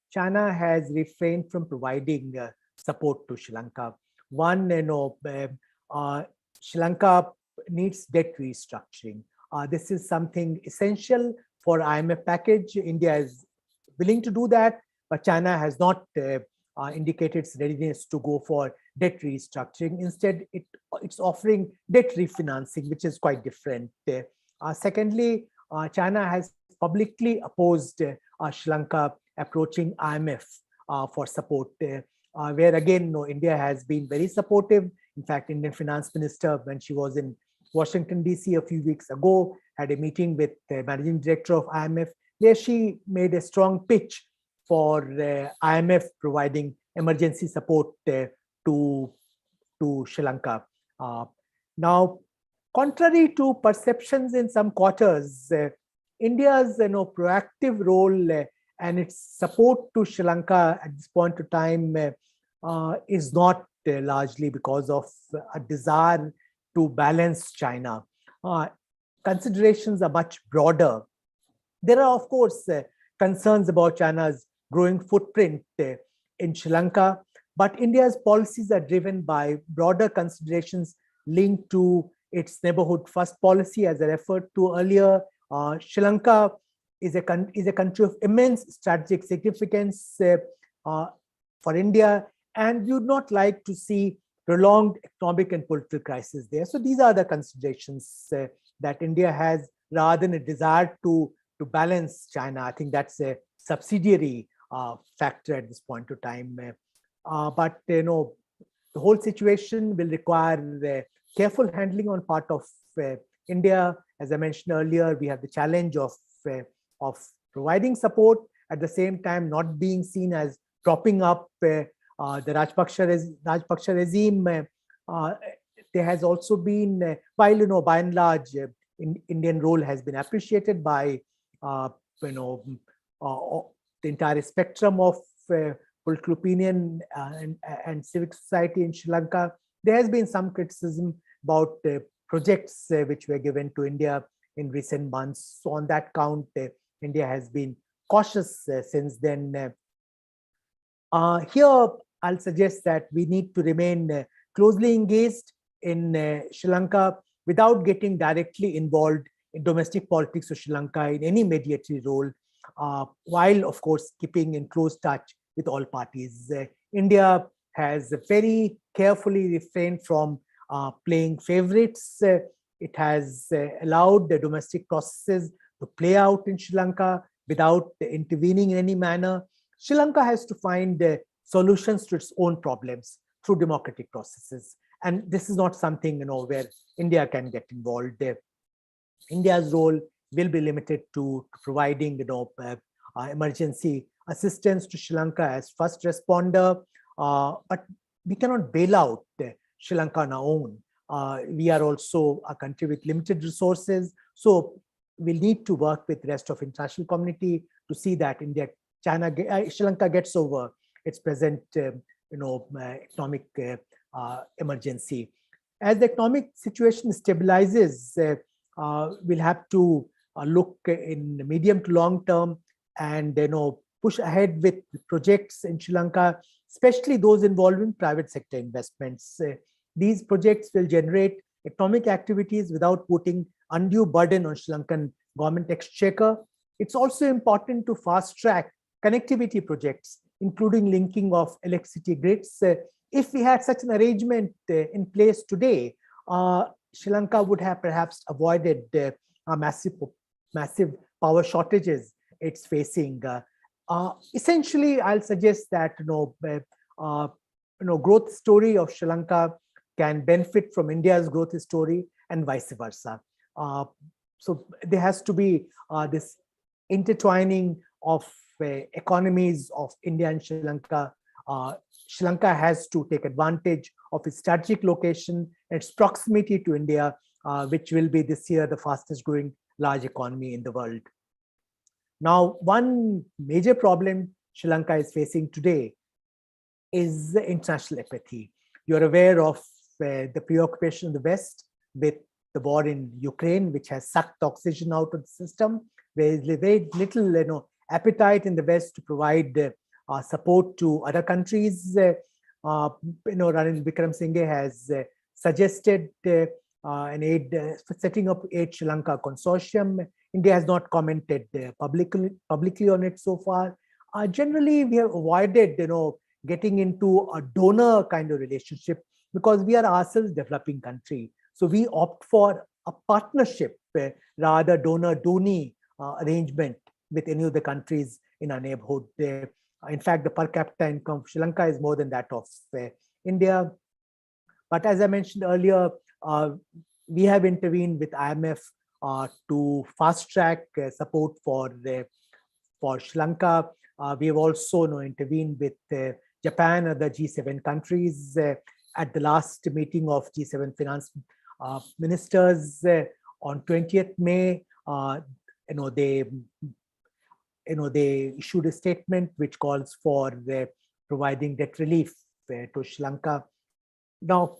Speaker 4: China has refrained from providing support to Sri Lanka. One, Sri Lanka needs debt restructuring. This is something essential for IMF package. India is willing to do that, but China has not indicated its readiness to go for debt restructuring. Instead, it's offering debt refinancing, which is quite different. Secondly, China has publicly opposed Sri Lanka approaching IMF for support, where again, India has been very supportive. In fact, Indian Finance Minister, when she was in Washington, DC a few weeks ago, had a meeting with the Managing Director of IMF, where she made a strong pitch for IMF providing emergency support to Sri Lanka. Now, contrary to perceptions in some quarters, India's proactive role and its support to Sri Lanka at this point of time is not largely because of a desire to balance China. Considerations are much broader. There are, of course, concerns about China's growing footprint in Sri Lanka, but India's policies are driven by broader considerations linked to its neighborhood first policy, as I referred to earlier. Sri Lanka is a country of immense strategic significance for India, and we would not like to see prolonged economic and political crisis there. So these are the considerations that India has rather than a desire to balance China. I think that's a subsidiary factor at this point of time. But the whole situation will require careful handling on part of India. As I mentioned earlier, we have the challenge of providing support. at the same time not being seen as propping up the Rajpaksha regime. There has also been, while by and large, Indian role has been appreciated by the entire spectrum of political opinion and civic society in Sri Lanka. There has been some criticism about projects which were given to India in recent months. So on that count, India has been cautious since then. Here, I'll suggest that we need to remain closely engaged in Sri Lanka without getting directly involved in domestic politics of Sri Lanka in any mediatory role, while, of course, keeping in close touch with all parties. India has very carefully refrained from playing favorites. It has allowed the domestic processes to play out in Sri Lanka without intervening in any manner. Sri Lanka has to find solutions to its own problems through democratic processes. And this is not something where India can get involved. India's role will be limited to providing emergency assistance to Sri Lanka as first responder, but we cannot bail out Sri Lanka on our own. We are also a country with limited resources, so we'll need to work with the rest of international community to see that Sri Lanka gets over its present economic emergency. As the economic situation stabilizes, we'll have to look in the medium to long term and push ahead with projects in Sri Lanka, especially those involving private sector investments. These projects will generate economic activities without putting undue burden on Sri Lankan government exchequer. It's also important to fast track connectivity projects, including linking of electricity grids. If we had such an arrangement in place today, Sri Lanka would have perhaps avoided massive power shortages it's facing. Essentially, I'll suggest that growth story of Sri Lanka can benefit from India's growth story and vice versa. So there has to be this intertwining of economies of India and Sri Lanka. Sri Lanka has to take advantage of its strategic location and its proximity to India, which will be this year the fastest growing large economy in the world. Now, one major problem Sri Lanka is facing today is the international apathy. You're aware of the preoccupation of the West with the war in Ukraine, which has sucked oxygen out of the system. There is very little appetite in the West to provide support to other countries. Ranil Wickremesinghe has suggested setting up Aid Sri Lanka consortium. India has not commented publicly on it so far. Generally, we have avoided getting into a donor kind of relationship because we are ourselves a developing country. So we opt for a partnership rather donor-donee arrangement with any of the countries in our neighborhood. In fact, the per capita income of Sri Lanka is more than that of India. But as I mentioned earlier, we have intervened with IMF to fast track support for Sri Lanka. We have also intervened with Japan and the G7 countries at the last meeting of G7 finance ministers on 20th May. They issued a statement which calls for providing debt relief to Sri Lanka. Now,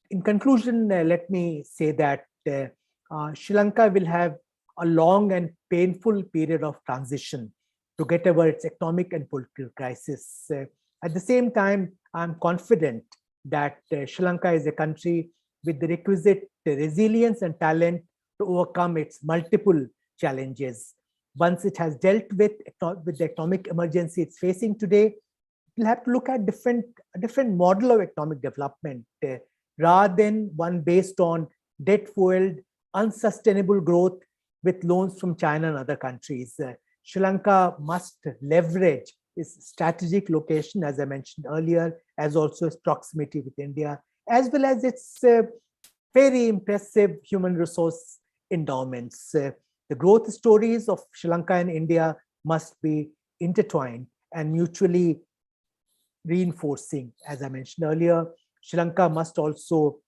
Speaker 4: in conclusion, let me say that Sri Lanka will have a long and painful period of transition to get over its economic and political crisis. At the same time, I'm confident that Sri Lanka is a country with the requisite resilience and talent to overcome its multiple challenges. Once it has dealt with the economic emergency it's facing today, we'll have to look at a different model of economic development rather than one based on debt-fueled, unsustainable growth with loans from China and other countries. Sri Lanka must leverage its strategic location, as I mentioned earlier, as also its proximity with India, as well as its very impressive human resource endowments. The growth stories of Sri Lanka and India must be intertwined and mutually reinforcing. As I mentioned earlier, Sri Lanka must also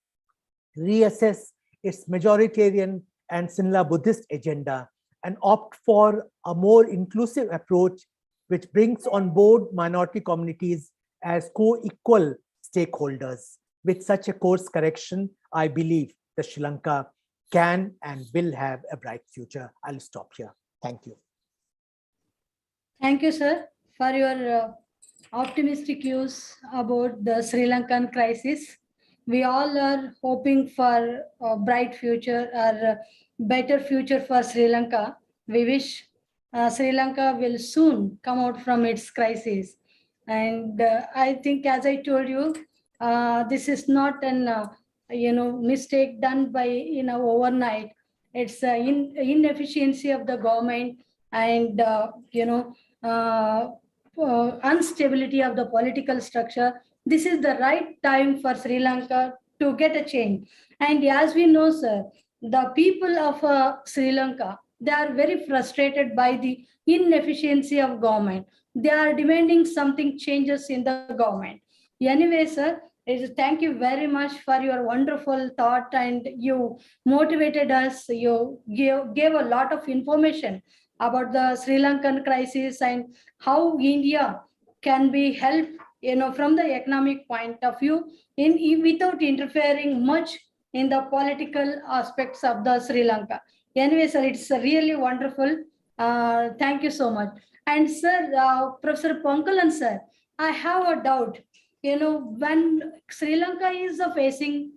Speaker 4: reassess its majoritarian and Sinhala Buddhist agenda and opt for a more inclusive approach which brings on board minority communities as co-equal stakeholders. With such a course correction, I believe that Sri Lanka can and will have a bright future. I'll stop here. Thank you.
Speaker 2: Thank you, sir, for your optimistic views about the Sri Lankan crisis. We all are hoping for a bright future or a better future for Sri Lanka. We wish Sri Lanka will soon come out from its crisis. And I think, as I told you, this is not an mistake done by overnight. It's inefficiency of the government and instability of the political structure. This is the right time for Sri Lanka to get a change. And as we know, sir, the people of Sri Lanka, they are very frustrated by the inefficiency of government. They are demanding something changes in the government. Anyway, sir, thank you very much for your wonderful thought, and you motivated us. You gave a lot of information about the Sri Lankan crisis and how India can be helped, from the economic point of view, without interfering much in the political aspects of the Sri Lanka. Anyway, sir, it's really wonderful. Thank you so much. And sir, Professor Ponkalan, sir, I have a doubt. When Sri Lanka is facing,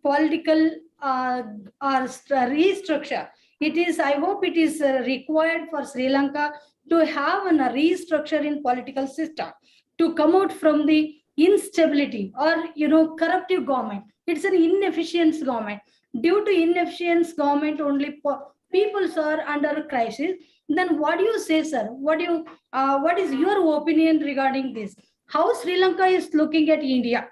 Speaker 2: political or restructure, I hope it is required for Sri Lanka to have a restructure in political system to come out from the instability or, corruptive government. It's an inefficient government. Due to inefficient government, only peoples are under crisis. Then what do you say, sir? What is your opinion regarding this? How Sri Lanka is looking at India?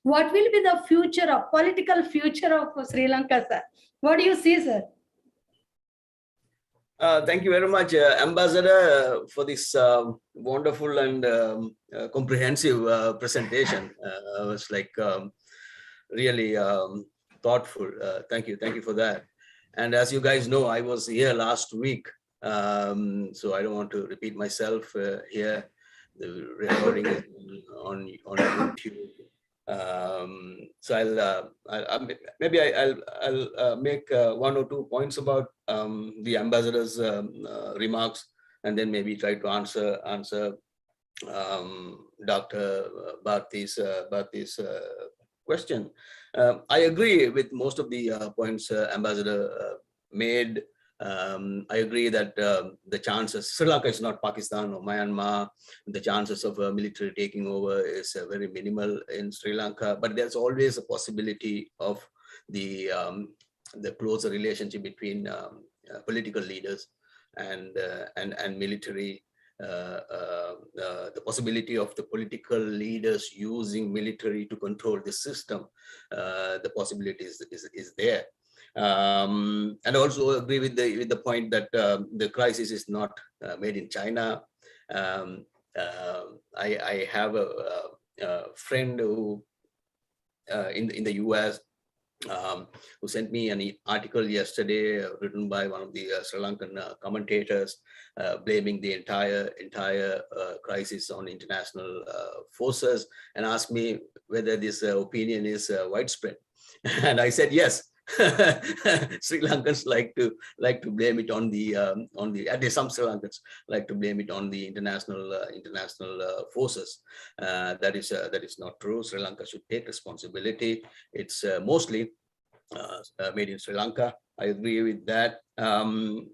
Speaker 2: What will be the future of political future of Sri Lanka, sir? What do you see, sir?
Speaker 5: Thank you very much, Ambassador, for this wonderful and comprehensive presentation. It was like really thoughtful. Thank you for that. And as you guys know, I was here last week, so I don't want to repeat myself here. The recording is on YouTube. So I'll make one or two points about the ambassador's remarks, and then maybe try to answer Dr. Bharati's question. I agree with most of the points Ambassador made. I agree that the chances, Sri Lanka is not Pakistan or Myanmar, the chances of a military taking over is very minimal in Sri Lanka, but there's always a possibility of the closer relationship between political leaders and military, the possibility of the political leaders using military to control the system, the possibility is there. And also agree with the point that the crisis is not made in China. I have a friend who in the US who sent me an article yesterday written by one of the Sri Lankan commentators blaming the entire crisis on international forces, and asked me whether this opinion is widespread. And I said yes. Sri Lankans like to blame it on the at least some Sri Lankans like to blame it on the international forces. That is not true. Sri Lanka should take responsibility. It's mostly made in Sri Lanka. I agree with that. The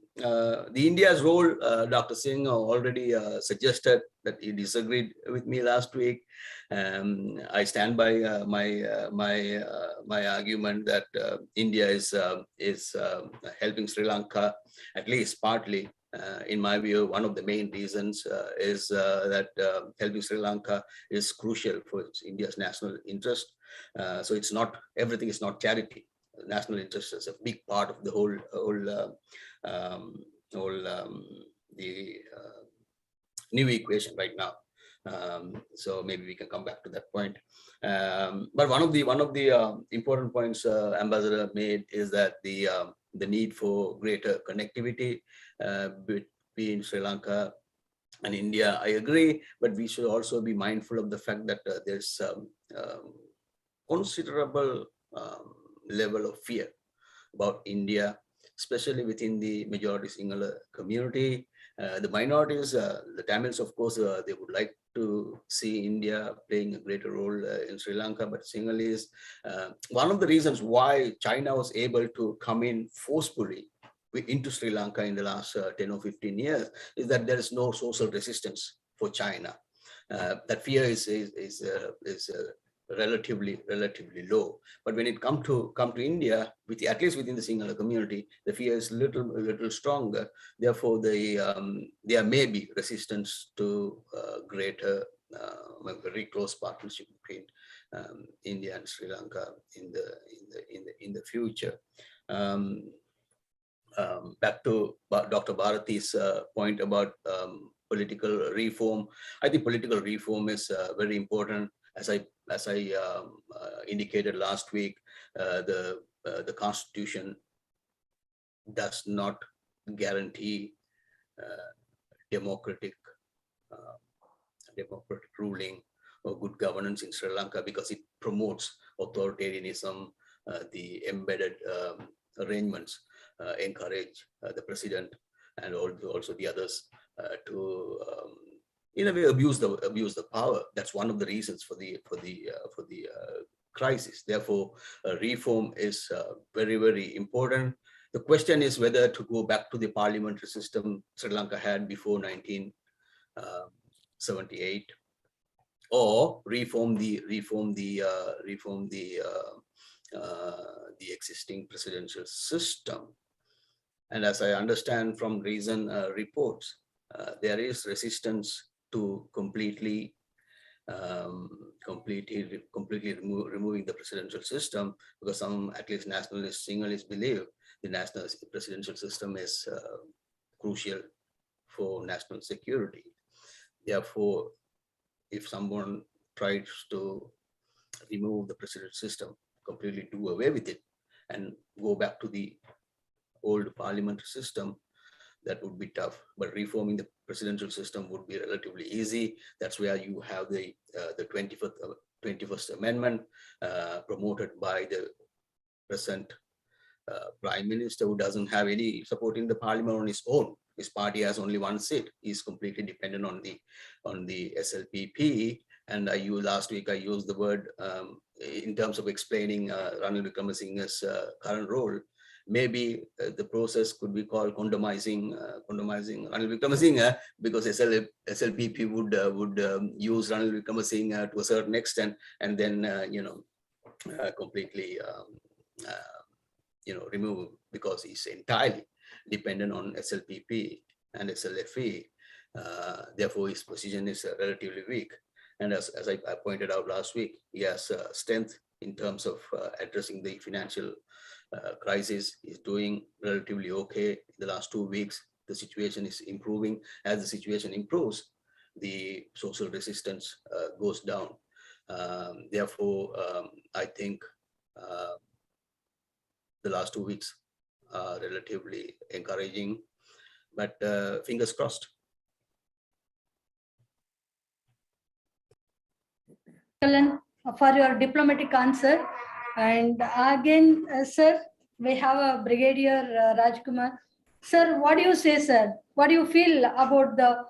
Speaker 5: India's role, Dr. Singh already suggested that he disagreed with me last week. I stand by my argument that India is helping Sri Lanka, at least partly. In my view, one of the main reasons is that helping Sri Lanka is crucial for India's national interest. So it's not, everything is not charity. National interest is a big part of the whole new equation right now. So maybe we can come back to that point. But one of the important points Ambassador made is that the need for greater connectivity between Sri Lanka and India. I agree, but we should also be mindful of the fact that there's considerable level of fear about India, especially within the majority Sinhala community. The minorities, the Tamils, of course, they would like to see India playing a greater role in Sri Lanka, but Sinhalese, one of the reasons why China was able to come in forcefully into Sri Lanka in the last 10 or 15 years is that there is no social resistance for China. That fear is relatively low. But when it come to India, at least within the Sinhala community, the fear is little stronger. Therefore, there may be resistance to greater, very close partnership between India and Sri Lanka in the future. Back to Dr. Bharati's point about political reform. I think political reform is very important. As I indicated last week, the Constitution does not guarantee democratic ruling or good governance in Sri Lanka because it promotes authoritarianism. The embedded arrangements encourage the president and also the others to in a way abuse the power. That's one of the reasons for the crisis. Therefore, reform is very important. The question is whether to go back to the parliamentary system Sri Lanka had before 1978, or reform the existing presidential system. And as I understand from recent reports, there is resistance to completely removing the presidential system, because some, at least nationalist Sinhalese, believe the national presidential system is crucial for national security. Therefore, if someone tries to remove the presidential system, completely do away with it, and go back to the old parliamentary system, that would be tough. But reforming the presidential system would be relatively easy. That's where you have the 21st Amendment promoted by the present Prime Minister, who doesn't have any support in the parliament on his own. His party has only one seat. He's completely dependent on the SLPP. And last week I used the word in terms of explaining Ranil Wickremesinghe's current role. Maybe the process could be called condomizing Ranil Wickremesinghe, because SLPP would use Ranil Wickremesinghe to a certain extent, and then completely remove him, because he's entirely dependent on SLPP and SLFE. Therefore, his position is relatively weak. And as I pointed out last week, he has strength in terms of addressing the financial crisis. Is doing relatively okay. In the last 2 weeks, the situation is improving. As the situation improves, the social resistance goes down. Therefore, I think the last 2 weeks are relatively encouraging, but fingers crossed.
Speaker 2: For your diplomatic answer. And again, sir, we have a Brigadier Rajkumar. Sir, what do you say, sir? What do you feel about the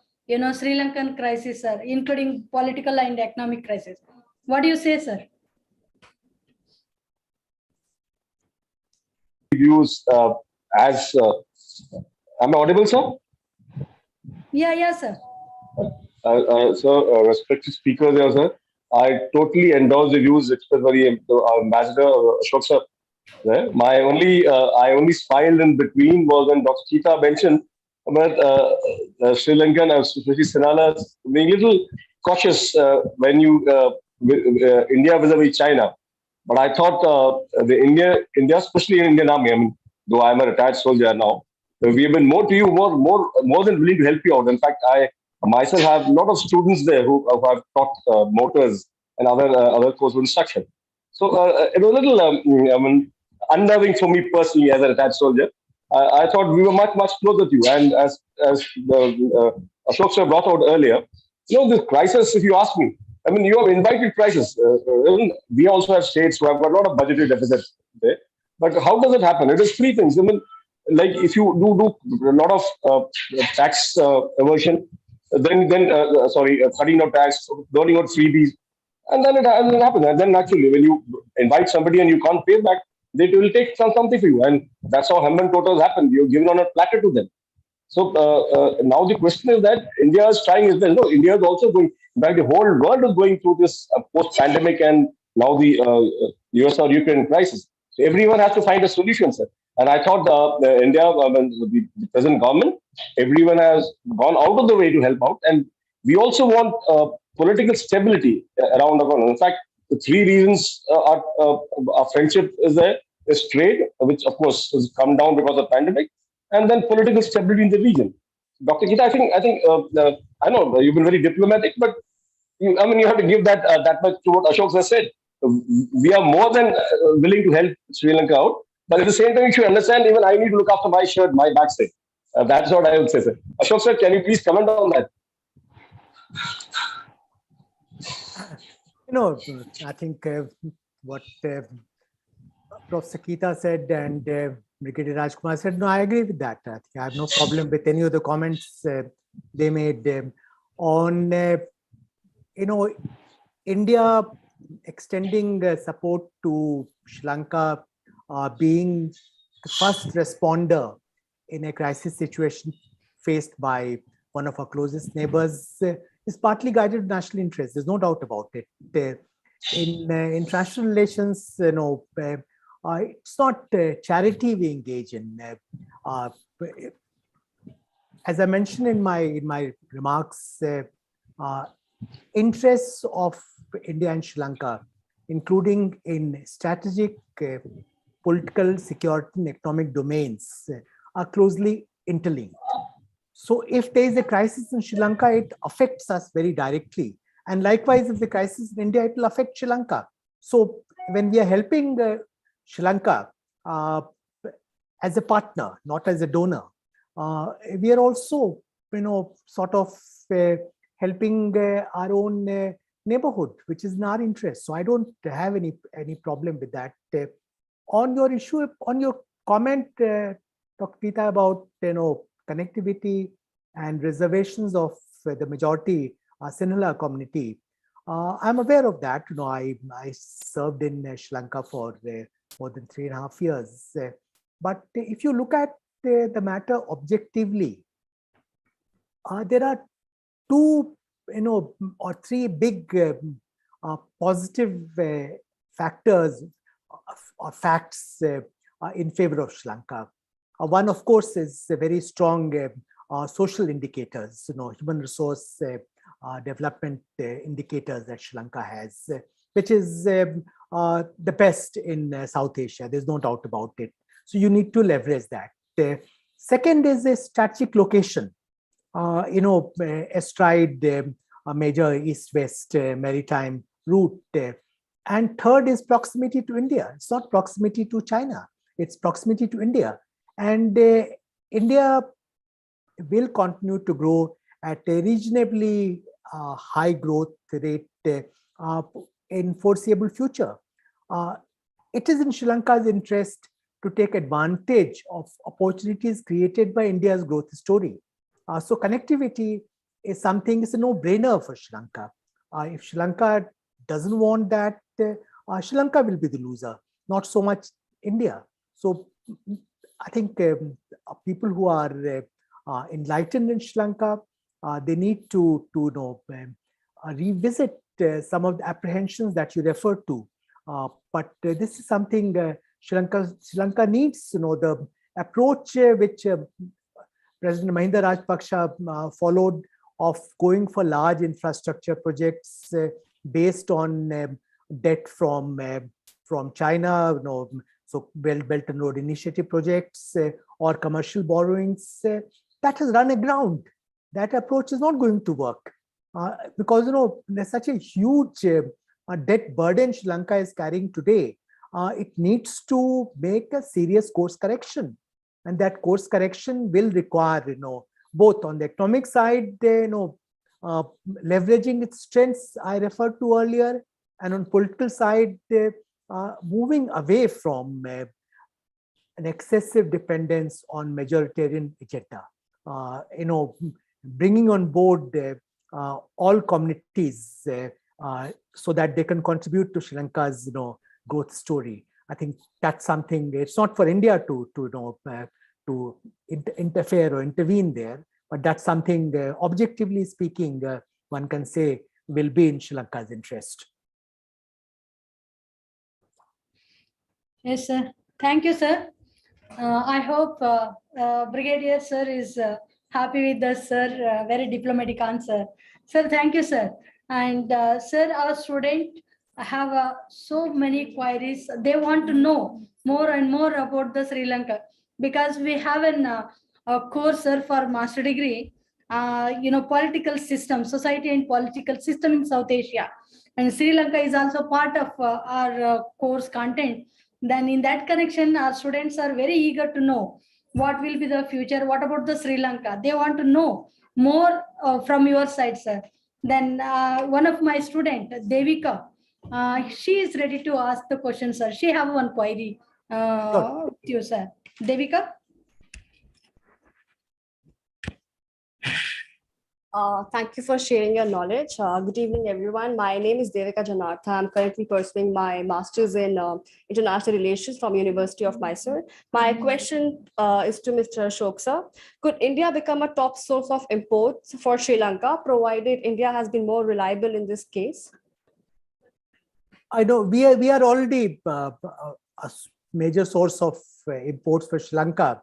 Speaker 2: Sri Lankan crisis, sir, including political and economic crisis? What do you say, sir?
Speaker 6: Views as am I audible, sir?
Speaker 2: Yeah, sir.
Speaker 6: So, respected speaker there, sir. I totally endorse the views expressed by the Ambassador Ashok sir. I only smiled in between was when Dr. Keitha mentioned about Sri Lankan, especially Sinhala, being a little cautious when you India vis-a-vis China. But I thought India, especially in Indian Army, I mean, though I'm a retired soldier now, We have been more to you, more than willing to help you out. In fact, I myself have a lot of students there who have taught motors and other course of instruction. So it was a little unnerving for me personally as a retired soldier. I thought we were much closer to you. And as the Ashok sir brought out earlier, this crisis, if you ask me, I mean, you have invited crisis. We also have states who have got a lot of budgetary deficits there. But how does it happen? It is three things. I mean, like if you do a lot of tax aversion, then cutting out tax, rolling out freebies, and then it happens. And then naturally, when you invite somebody and you can't pay back, they will take something for you. And that's how Hemant Totals happened. You're given on a platter to them. So now the question is that India is trying as well. No, India is also going. In fact, the whole world is going through this post-pandemic and now the US or Ukraine crisis. So everyone has to find a solution, sir. And I thought India, the present government, everyone has gone out of the way to help out. And we also want political stability around the world. In fact, the three reasons our friendship is there is trade, which of course has come down because of pandemic, and then political stability in the region. Dr. Geeta, I know you've been very diplomatic, but you have to give that much to what Ashok has said. We are more than willing to help Sri Lanka out, but at the same time, you should understand even I need to look after my shirt, my backside. That's what I would say, sir. Ashok sir, can you please comment on that?
Speaker 4: I think what Prof. Sakita said and Brigadier Rajkumar said, no, I agree with that. I think I have no problem with any of the comments they made on, India extending support to Sri Lanka, being the first responder in a crisis situation faced by one of our closest neighbors is partly guided national interest. There's no doubt about it. In international relations, it's not charity we engage in. As I mentioned in my remarks, interests of India and Sri Lanka, including in strategic, political, security, and economic domains, are closely interlinked. So if there is a crisis in Sri Lanka, it affects us very directly. And likewise, if the crisis in India, it will affect Sri Lanka. So when we are helping Sri Lanka as a partner, not as a donor, we are also, sort of helping our own neighborhood, which is in our interest. So I don't have any problem with that. On your issue, on your comment, Dr. Geeta, about connectivity and reservations of the majority Sinhala community, I'm aware of that. I served in Sri Lanka for more than 3.5 years. But if you look at the matter objectively, there are two, or three big positive factors or facts in favor of Sri Lanka. One, of course, is a very strong social indicators, human resource development indicators that Sri Lanka has, which is the best in South Asia. There's no doubt about it. So you need to leverage that. Second is a strategic location, astride a major east-west maritime route. And third is proximity to India. It's not proximity to China, it's proximity to India. And India will continue to grow at a reasonably high growth rate in foreseeable future. It is in Sri Lanka's interest to take advantage of opportunities created by India's growth story. So connectivity is something, it's a no-brainer for Sri Lanka. If Sri Lanka doesn't want that, Sri Lanka will be the loser, not so much India. So I think people who are enlightened in Sri Lanka, they need to revisit some of the apprehensions that you referred to. But this is something Sri Lanka needs. The approach which President Mahinda Rajapaksa followed of going for large infrastructure projects based on debt from China, so Belt and Road Initiative projects or commercial borrowings, that has run aground. That approach is not going to work because there's such a huge debt burden Sri Lanka is carrying today. It needs to make a serious course correction, and that course correction will require both on the economic side, leveraging its strengths I referred to earlier, and on political side, moving away from an excessive dependence on majoritarian agenda. Bringing on board all communities so that they can contribute to Sri Lanka's growth story. I think that's something. It's not for India to interfere or intervene there, but that's something objectively speaking, one can say will be in Sri Lanka's interest.
Speaker 2: Yes, sir. Thank you, sir. I hope Brigadier sir is happy with us, sir. Very diplomatic answer. Sir, thank you, sir. And sir, our student have so many queries. They want to know more and more about the Sri Lanka, because we have a course, sir, for master degree, political system, society and political system in South Asia. And Sri Lanka is also part of our course content. Then in that connection, our students are very eager to know what will be the future, what about the Sri Lanka. They want to know more from your side, sir. Then one of my student, Devika, she is ready to ask the question, sir. She have one query to you, sir. Devika?
Speaker 7: Thank you for sharing your knowledge. Good evening, everyone. My name is Devika Janartha. I'm currently pursuing my master's in international relations from University of Mysore. My question is to Mr. Ashok, sir. Could India become a top source of imports for Sri Lanka, provided India has been more reliable in this case?
Speaker 4: I know we are already a major source of imports for Sri Lanka.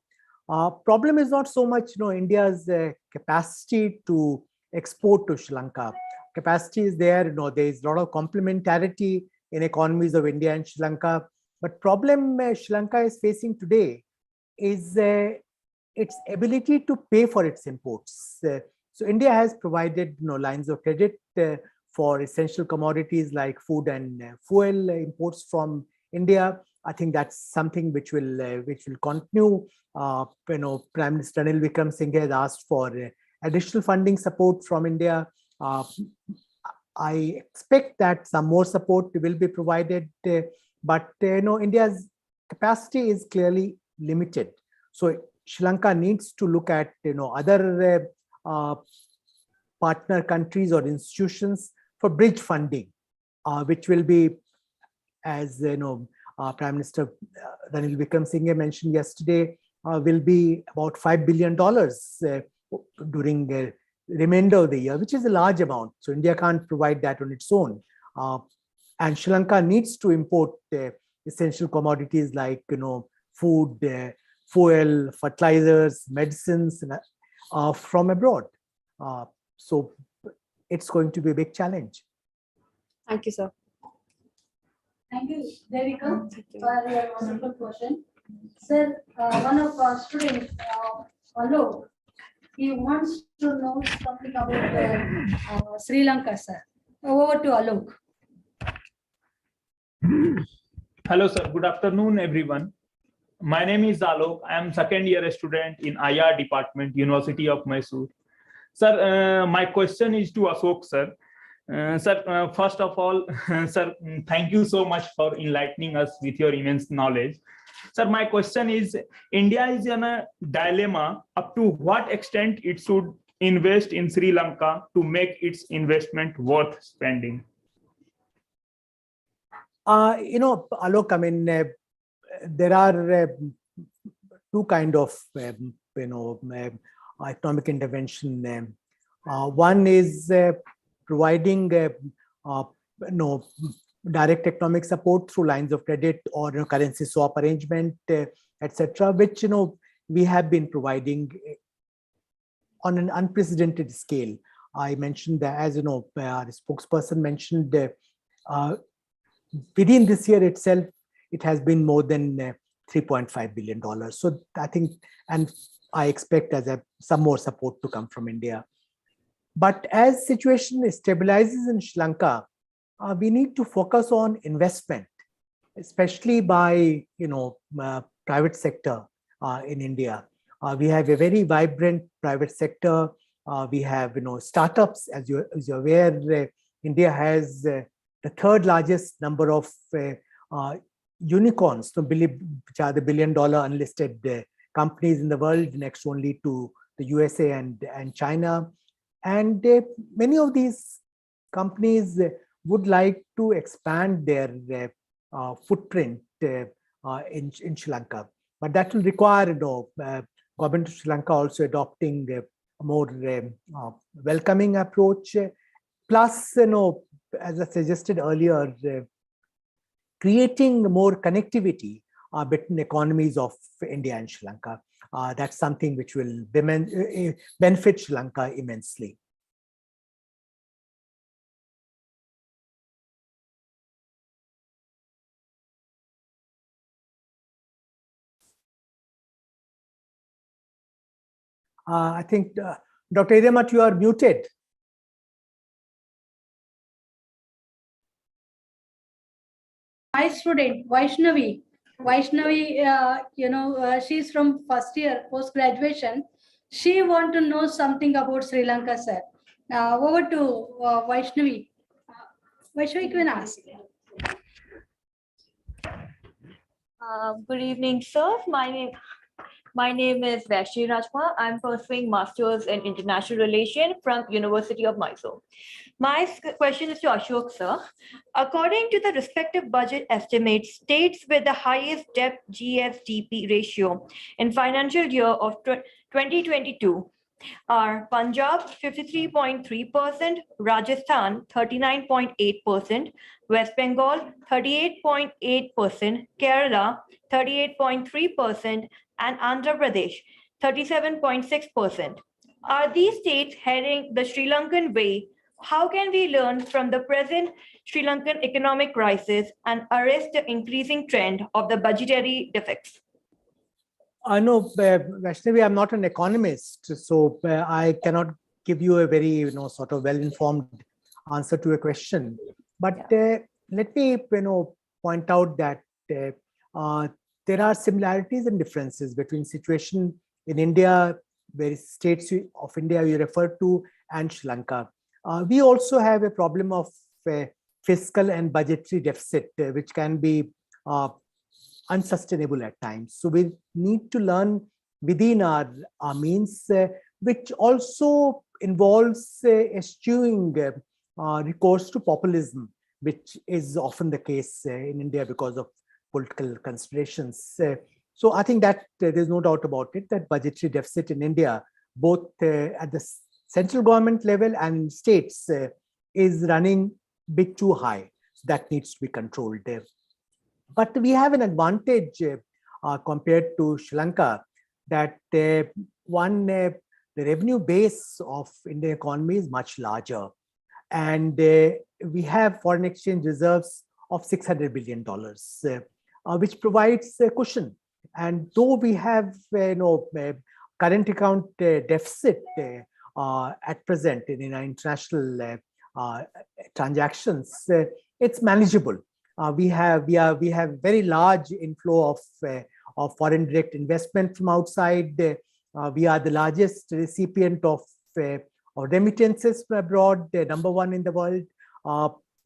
Speaker 4: Problem is not so much India's capacity to export to Sri Lanka. Capacity is there. There is a lot of complementarity in economies of India and Sri Lanka. But problem Sri Lanka is facing today is its ability to pay for its imports. So India has provided lines of credit for essential commodities like food and fuel imports from India. I think that's something which will continue. Prime Minister Anil Vikram Singh has asked for additional funding support from India. I expect that some more support will be provided, but India's capacity is clearly limited. So Sri Lanka needs to look at other partner countries or institutions for bridge funding, which will be, as Prime Minister Ranil Wickremesinghe mentioned yesterday, will be about $5 billion during the remainder of the year, which is a large amount. So India can't provide that on its own. And Sri Lanka needs to import essential commodities like food, fuel, fertilizers, medicines from abroad. So it's going to be a big challenge.
Speaker 7: Thank you, sir.
Speaker 2: Thank you, Devika, for your wonderful question. Sir, one of our students, Alok, he wants to know something about Sri Lanka, sir. Over to Alok.
Speaker 8: Hello, sir. Good afternoon, everyone. My name is Alok. I am second year student in IR department, University of Mysore. Sir, my question is to Ashok, sir. Sir, first of all, sir, thank you so much for enlightening us with your immense knowledge. Sir, my question is, India is in a dilemma up to what extent it should invest in Sri Lanka to make its investment worth spending?
Speaker 4: Alok, I mean, there are two kind of, economic intervention. One is providing, direct economic support through lines of credit or currency swap arrangement, etc., which we have been providing on an unprecedented scale. I mentioned that, as our spokesperson mentioned, within this year itself, it has been more than $3.5 billion. So I think, and I expect some more support to come from India. But as situation stabilizes in Sri Lanka, we need to focus on investment, especially by private sector in India. We have a very vibrant private sector. We have startups, as you're aware. India has the third largest number of unicorns, which are the $1 billion unlisted companies in the world, next only to the USA and China. And many of these companies would like to expand their footprint in Sri Lanka, but that will require government of Sri Lanka also adopting a more welcoming approach. Plus, as I suggested earlier, creating more connectivity between economies of India and Sri Lanka. That's something which will benefit Sri Lanka immensely. I think, Dr. Hiremath, you are muted.
Speaker 2: My student, Vaishnavi, she's from first year post-graduation. She want to know something about Sri Lanka, sir. Over to Vaishnavi. Vaishnavi, you can ask.
Speaker 9: Good evening, sir. My name is K.S.Rangappa. I'm pursuing Masters in International Relations from University of Mysore. My question is to Ashok, sir. According to the respective budget estimates, states with the highest debt GSDP ratio in financial year of 2022 are Punjab 53.3%, Rajasthan 39.8%, West Bengal 38.8%, Kerala 38.3%, and Andhra Pradesh 37.6%. Are these states heading the Sri Lankan way? How can we learn from the present Sri Lankan economic crisis and arrest the increasing trend of the budgetary deficits?
Speaker 4: No, Vaishnavi, I'm not an economist, so I cannot give you a very sort of well-informed answer to a question. But let me point out that there are similarities and differences between situation in India, various states of India you refer to, and Sri Lanka. We also have a problem of fiscal and budgetary deficit, which can be unsustainable at times. So we need to learn within our means, which also involves eschewing recourse to populism, which is often the case in India because of political considerations. So I think that there's no doubt about it, that budgetary deficit in India, both at the central government level and states, is running a bit too high. So that needs to be controlled. But we have an advantage compared to Sri Lanka, that the revenue base of Indian economy is much larger, and we have foreign exchange reserves of $600 billion, which provides a cushion. And though we have current account deficit at present in our international transactions, it's manageable. We have very large inflow of foreign direct investment from outside. We are the largest recipient of remittances from abroad, number one in the world.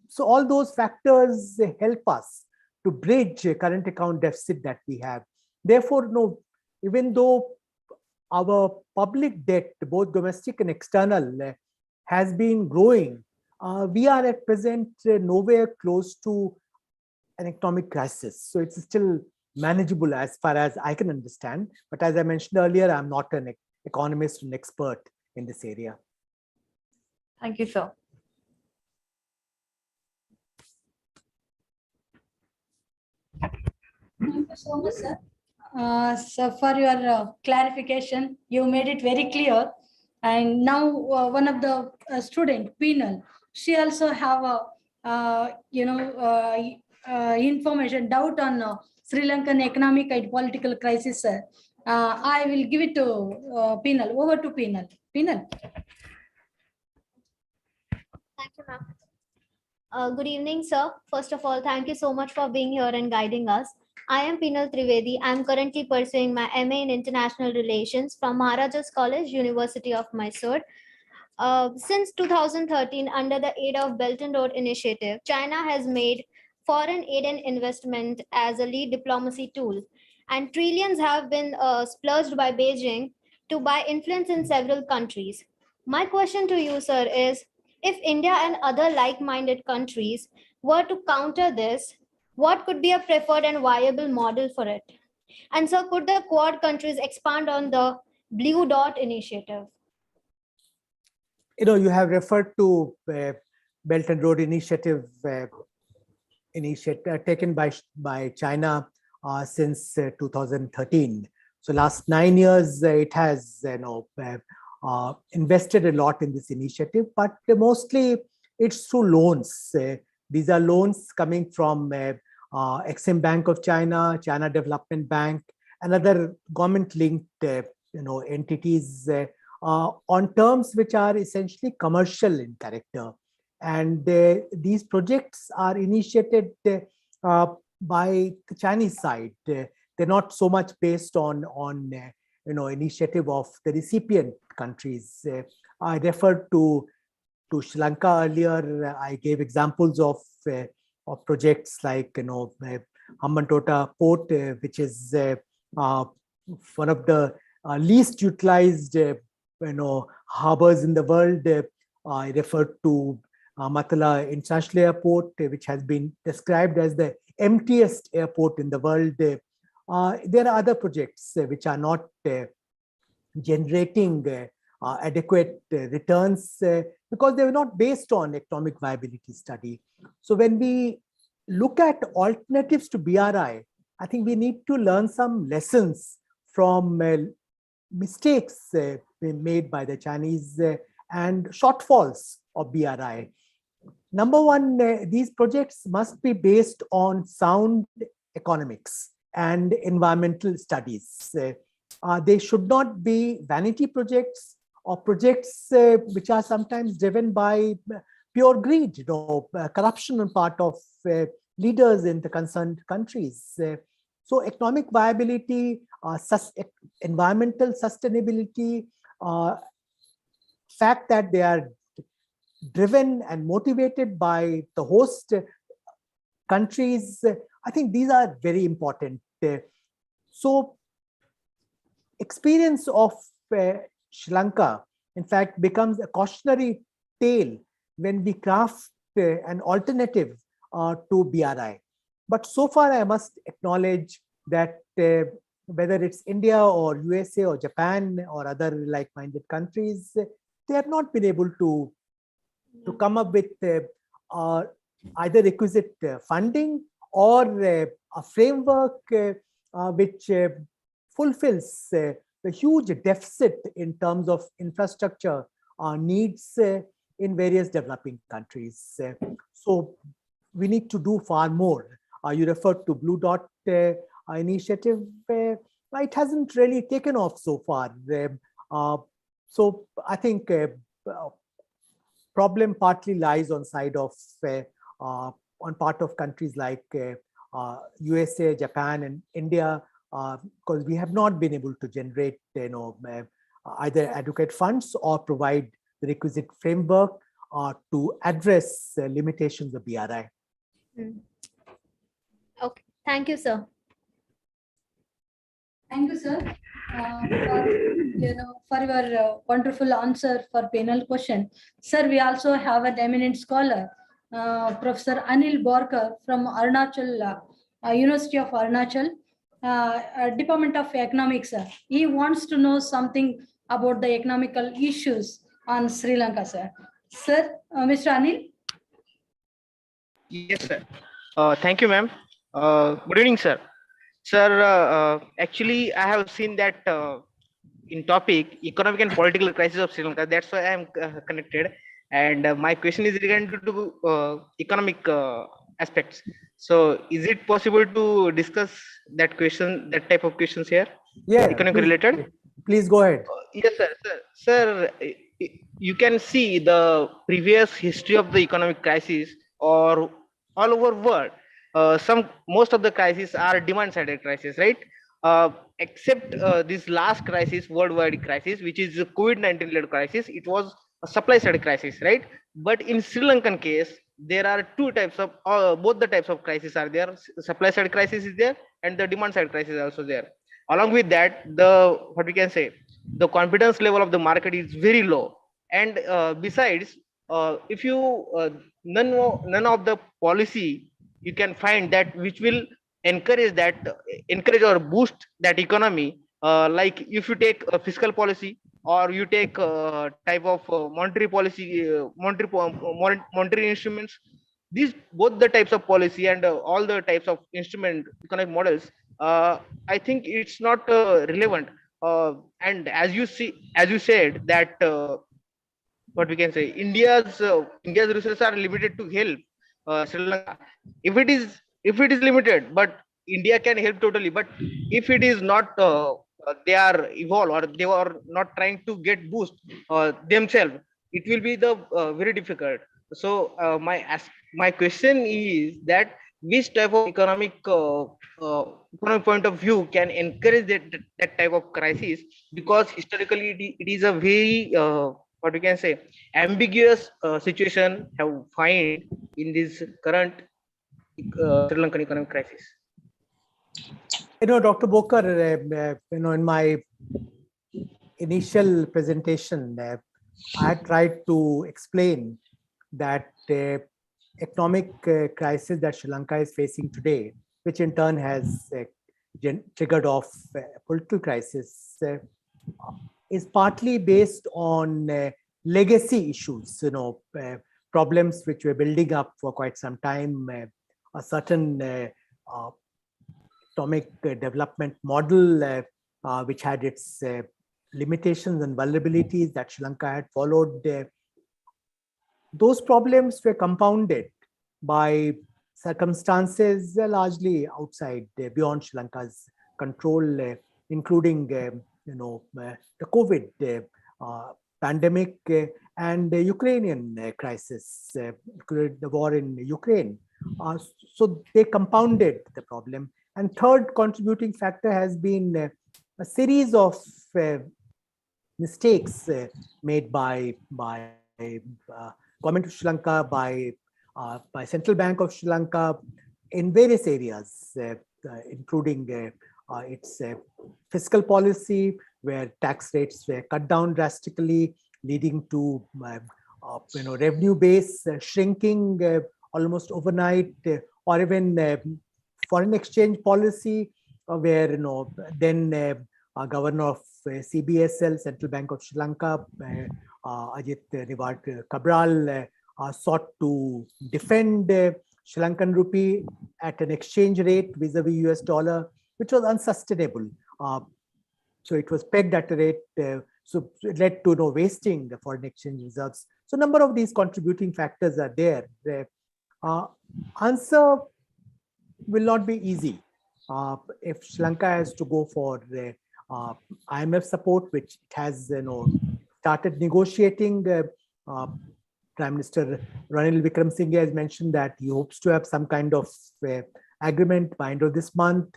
Speaker 4: So all those factors help us to bridge current account deficit that we have. Therefore, even though our public debt, both domestic and external, has been growing, we are at present nowhere close to an economic crisis. So it's still manageable as far as I can understand. But as I mentioned earlier, I'm not an economist, an expert in this area.
Speaker 9: Thank you, sir.
Speaker 2: Thank you so much, sir. So for your clarification, you made it very clear. And now one of the student, Penal, she also have a, information, doubt on Sri Lankan economic and political crisis, sir, I will give it to Penal. Over to Penal. Penal.
Speaker 3: Thank you, ma'am. Good evening, sir. First of all, thank you so much for being here and guiding us. I am Penal Trivedi. I am currently pursuing my MA in International Relations from Maharaja's College, University of Mysore. Since 2013, under the aid of Belt and Road Initiative, China has made foreign aid and investment as a lead diplomacy tool, and trillions have been splurged by Beijing to buy influence in several countries. My question to you, sir, is if India and other like-minded countries were to counter this, what could be a preferred and viable model for it? And sir, could the Quad countries expand on the Blue Dot initiative?
Speaker 4: You have referred to Belt and Road Initiative taken by China since 2013. So last 9 years, it has invested a lot in this initiative, but mostly it's through loans. These are loans coming from Exim Bank of China, China Development Bank, and other government-linked entities on terms which are essentially commercial in character. And these projects are initiated by the Chinese side. They're not so much based on initiative of the recipient countries. I referred to Sri Lanka earlier. I gave examples of projects like Hambantota Port, which is one of the least utilized harbors in the world. I referred to Matala International Airport, which has been described as the emptiest airport in the world. There are other projects which are not generating adequate returns because they were not based on economic viability study. So when we look at alternatives to BRI, I think we need to learn some lessons from mistakes made by the Chinese and shortfalls of BRI. Number one, these projects must be based on sound economics and environmental studies. They should not be vanity projects or projects which are sometimes driven by pure greed, corruption on part of leaders in the concerned countries. So economic viability, environmental sustainability, fact that they are driven and motivated by the host countries, I think these are very important. So experience of Sri Lanka, in fact, becomes a cautionary tale when we craft an alternative to BRI. But so far, I must acknowledge that whether it's India or USA or Japan or other like-minded countries, they have not been able to come up with either requisite funding or a framework which fulfills the huge deficit in terms of infrastructure needs in various developing countries. So we need to do far more. You referred to Blue Dot initiative. It hasn't really taken off so far. So I think problem partly lies on side of on part of countries like USA, Japan, and India, because we have not been able to generate either adequate funds or provide the requisite framework to address limitations of BRI.
Speaker 3: Okay, thank you, sir.
Speaker 2: Thank you, sir, for your wonderful answer for panel question. Sir, we also have an eminent scholar, Professor Anil Borkar from Arunachal, University of Arunachal, Department of Economics. He wants to know something about the economical issues on Sri Lanka, sir. Sir, Mr. Anil?
Speaker 10: Yes, sir. Thank you, ma'am. Good evening, sir. Sir, actually, I have seen that in topic economic and political crisis of Sri Lanka. That's why I am connected. And my question is regarding to economic aspects. So is it possible to discuss that question, that type of questions here?
Speaker 4: Yeah,
Speaker 10: Economic
Speaker 4: please,
Speaker 10: related?
Speaker 4: please go ahead.
Speaker 10: Yes, sir. Sir, you can see the previous history of the economic crisis or all over world. Most of the crises are demand-sided crisis, right? Except this last crisis, worldwide crisis, which is the COVID-19 led crisis, it was a supply-side crisis, right? But in Sri Lankan case, there are two types of, both the types of crisis are there. Supply-side crisis is there, and the demand-side crisis is also there. Along with that, what we can say, the confidence level of the market is very low, and besides, if you none of the policy you can find that which will encourage or boost that economy, like if you take a fiscal policy or you take type of monetary policy, monetary instruments, these both the types of policy and all the types of instrument economic models, I think it's not relevant. And as you said that what we can say, India's resources are limited to help Sri Lanka. If it is limited, but India can help totally. But if it is not, they are evolved or they are not trying to get boost themselves, it will be the very difficult. So my question is that which type of economic point of view can encourage that type of crisis, because historically it is a very what we can say, ambiguous situation have find in this current Sri Lankan economic crisis.
Speaker 4: Dr. Bokar, in my initial presentation, I tried to explain that economic crisis that Sri Lanka is facing today, which in turn has triggered off a political crisis, is partly based on legacy issues, problems which were building up for quite some time, a certain economic development model which had its limitations and vulnerabilities that Sri Lanka had followed. Those problems were compounded by circumstances largely outside, beyond Sri Lanka's control, including the COVID pandemic and the Ukrainian crisis, the war in Ukraine. So they compounded the problem. And third contributing factor has been a series of mistakes made by government of Sri Lanka, by Central Bank of Sri Lanka in various areas, including its fiscal policy, where tax rates were cut down drastically, leading to revenue base shrinking almost overnight, or even foreign exchange policy, where then governor of CBSL, Central Bank of Sri Lanka, Ajatshatru Cabral, sought to defend Sri Lankan rupee at an exchange rate vis-a-vis US dollar, which was unsustainable. So it was pegged at a rate, so it led to wasting the foreign exchange reserves. So a number of these contributing factors are there. The answer will not be easy. If Sri Lanka has to go for the IMF support, which it has started negotiating, Prime Minister Ranil Wickremesinghe has mentioned that he hopes to have some kind of agreement by end of this month.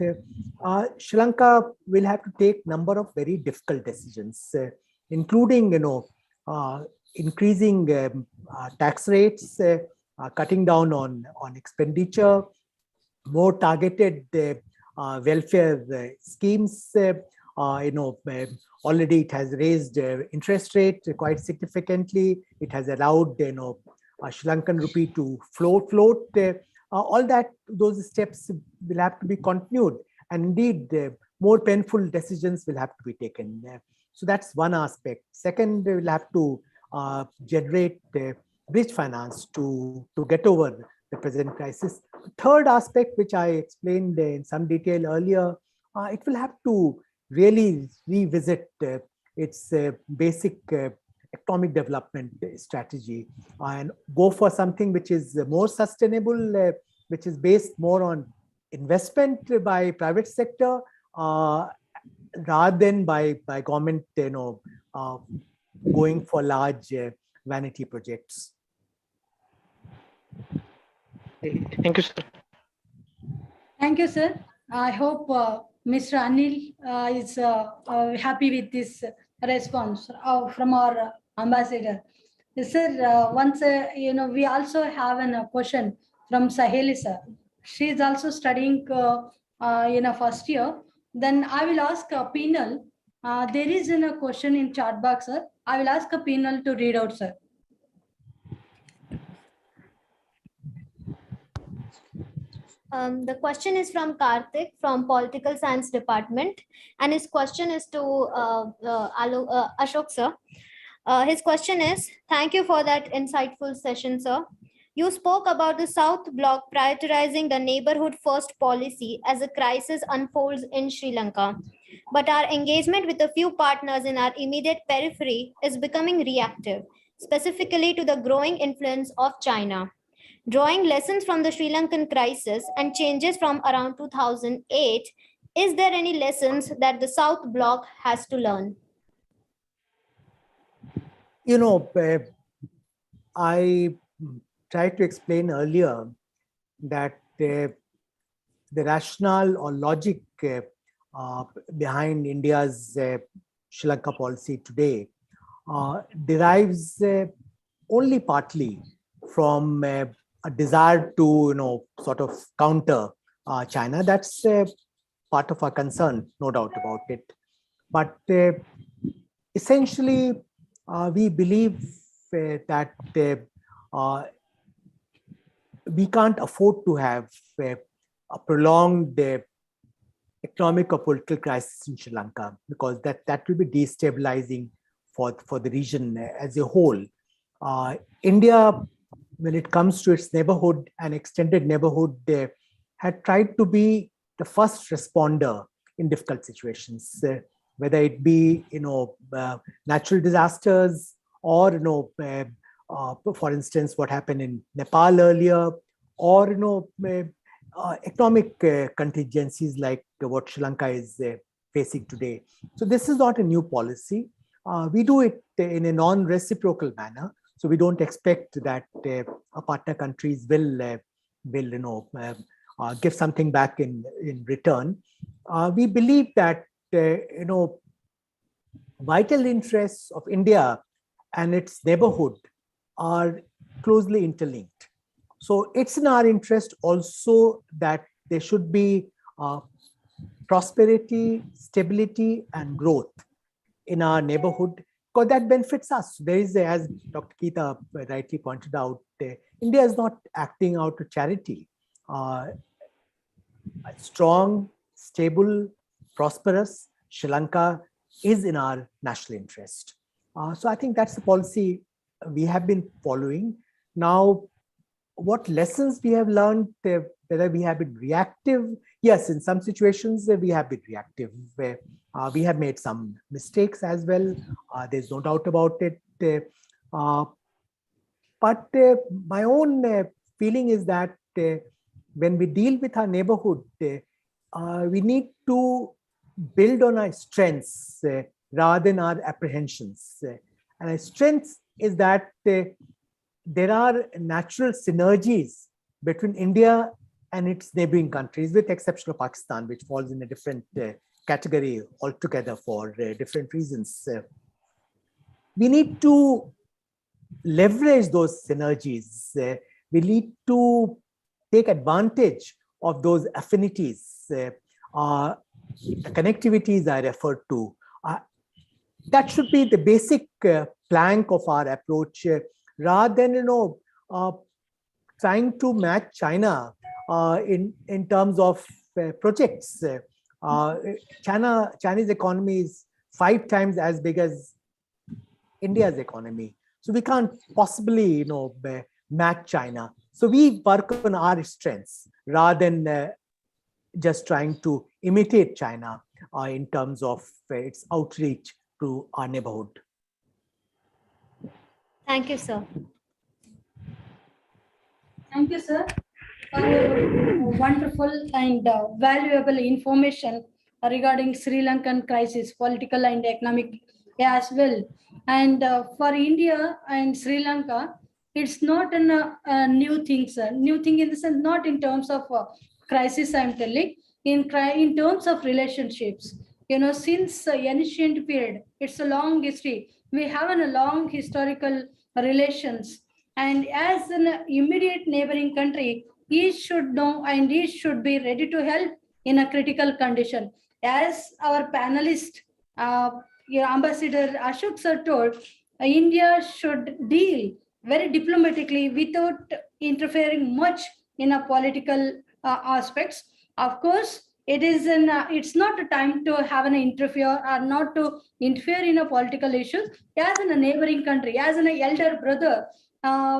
Speaker 4: Sri Lanka will have to take number of very difficult decisions, including increasing tax rates, cutting down on expenditure, more targeted welfare schemes. Already it has raised interest rate quite significantly. It has allowed Sri Lankan rupee to float. All that, those steps will have to be continued, and indeed more painful decisions will have to be taken. So that's one aspect. Second, we'll have to generate bridge finance to get over the present crisis. Third aspect, which I explained in some detail earlier, it will have to really revisit its basic economic development strategy and go for something which is more sustainable, which is based more on investment by private sector rather than by government, going for large vanity projects.
Speaker 10: Thank you, sir.
Speaker 2: Thank you, sir. I hope Mr. Anil is happy with this response from our ambassador. Yes, sir, once, we also have a question from Saheli, sir. She is also studying first year. Then I will ask Penal. There is a question in chat box, sir. I will ask Penal to read out, sir.
Speaker 3: The question is from Karthik from Political Science Department, and his question is to Ashok, sir. His question is, thank you for that insightful session, sir. You spoke about the South Bloc prioritizing the neighborhood first policy as a crisis unfolds in Sri Lanka. But our engagement with a few partners in our immediate periphery is becoming reactive, specifically to the growing influence of China. Drawing lessons from the Sri Lankan crisis and changes from around 2008, is there any lessons that the South Bloc has to learn?
Speaker 4: I tried to explain earlier that the rationale or logic behind India's Sri Lanka policy today derives only partly from a desire to, sort of counter China. That's part of our concern, no doubt about it. But essentially, we believe that we can't afford to have a prolonged economic or political crisis in Sri Lanka, because that will be destabilizing for the region as a whole. India, when it comes to its neighborhood and extended neighborhood, had tried to be the first responder in difficult situations, whether it be natural disasters or for instance what happened in Nepal earlier, or economic contingencies like what Sri Lanka is facing today. So this is not a new policy. We do it in a non-reciprocal manner. So we don't expect that our partner countries will give something back in return. We believe that vital interests of India and its neighborhood are closely interlinked. So it's in our interest also that there should be prosperity, stability, and growth in our neighborhood, because that benefits us. There is, as Dr. Kantha rightly pointed out, India is not acting out of charity. Strong, stable, prosperous Sri Lanka is in our national interest. So I think that's the policy we have been following. Now, what lessons we have learned, whether we have been reactive? Yes, in some situations we have been reactive. We have made some mistakes as well. There's no doubt about it. But my own feeling is that when we deal with our neighborhood, we need to build on our strengths rather than our apprehensions. And our strengths is that there are natural synergies between India and its neighboring countries, with the exception of Pakistan, which falls in a different category altogether for different reasons. We need to leverage those synergies. We need to take advantage of those affinities, connectivities I referred to. That should be the basic plank of our approach, rather than trying to match China in terms of projects. Chinese economy is 5 times as big as India's economy, so we can't possibly match China. So we work on our strengths rather than just trying to imitate China in terms of its outreach to our neighborhood.
Speaker 3: Thank you, sir.
Speaker 2: Thank you, sir. wonderful and valuable information regarding Sri Lankan crisis, political and economic as well. And for India and Sri Lanka, it's not a new thing, sir. New thing in the sense, not in terms of crisis, I'm telling, in terms of relationships. Since ancient period, it's a long history. We have a long historical relations. And as an immediate neighboring country, each should know and each should be ready to help in a critical condition. As our panelist, Ambassador Ashok sir told, India should deal very diplomatically without interfering much in a political aspects. Of course, it's not a time to have an interfere or not to interfere in a political issues. As in a neighboring country, as an elder brother,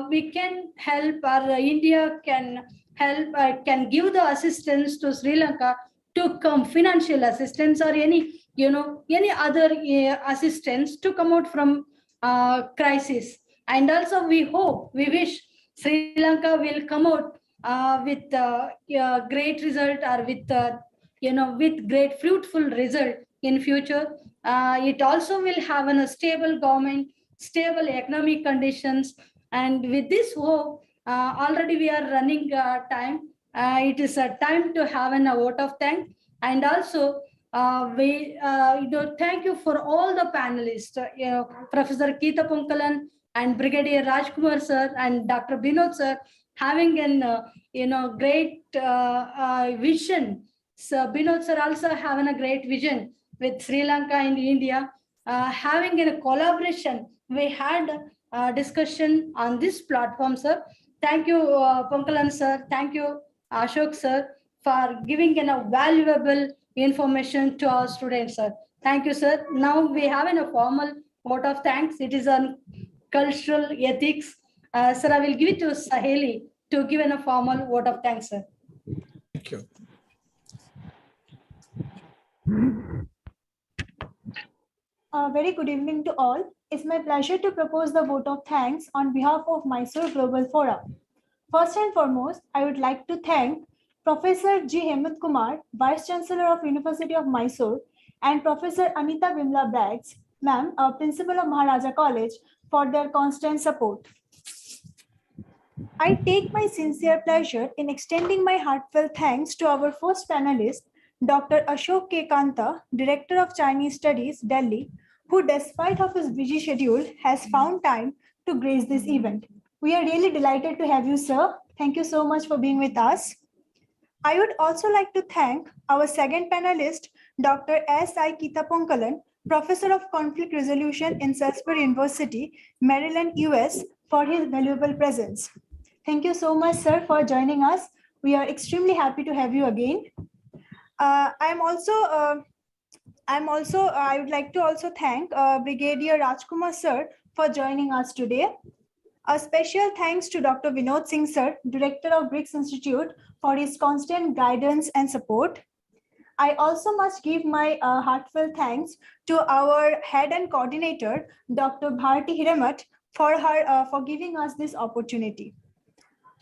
Speaker 2: we can help, or India can help, can give the assistance to Sri Lanka to come, financial assistance or any other assistance to come out from crisis. And also we wish Sri Lanka will come out with great result, or with great fruitful result in future. It also will have a stable government, stable economic conditions. And with this hope, already we are running time. It is a time to have a vote of thanks. And also thank you for all the panelists, Professor Keitha Ponkalan and Brigadier Rajkumar sir and Dr. Binod sir, having an great vision. So Binod sir also having a great vision with Sri Lanka and India, having a collaboration. We had a discussion on this platform, sir. Thank you, Ponkalan sir. Thank you, Ashok sir, for giving a valuable information to our students, sir. Thank you, sir. Now we have a formal vote of thanks. It is on cultural ethics. Sir, I will give it to Saheli to give a formal vote of thanks, sir.
Speaker 1: Thank you.
Speaker 11: Very good evening to all. It's my pleasure to propose the vote of thanks on behalf of Mysore Global Forum. First and foremost, I would like to thank Professor G. Hemant Kumar, Vice Chancellor of University of Mysore, and Professor Anita Vimla Braggs, ma'am, Principal of Maharaja College, for their constant support. I take my sincere pleasure in extending my heartfelt thanks to our first panelist, Dr. Ashok K.Kantha, Director of Chinese Studies, Delhi, who despite of his busy schedule has found time to grace this event. We are really delighted to have you, sir. Thank you so much for being with us. I would also like to thank our second panelist, Dr. S.I. Keitha Ponkalan, Professor of Conflict Resolution in Salisbury University, Maryland, US, for his valuable presence. Thank you so much, sir, for joining us. We are extremely happy to have you again. I would like to also thank Brigadier Rajkumar sir for joining us today. A special thanks to Dr. Binod Singh sir, Director of BRICS Institute, for his constant guidance and support. I also must give my heartfelt thanks to our head and coordinator, Dr. Bharati Hiremath, for giving us this opportunity.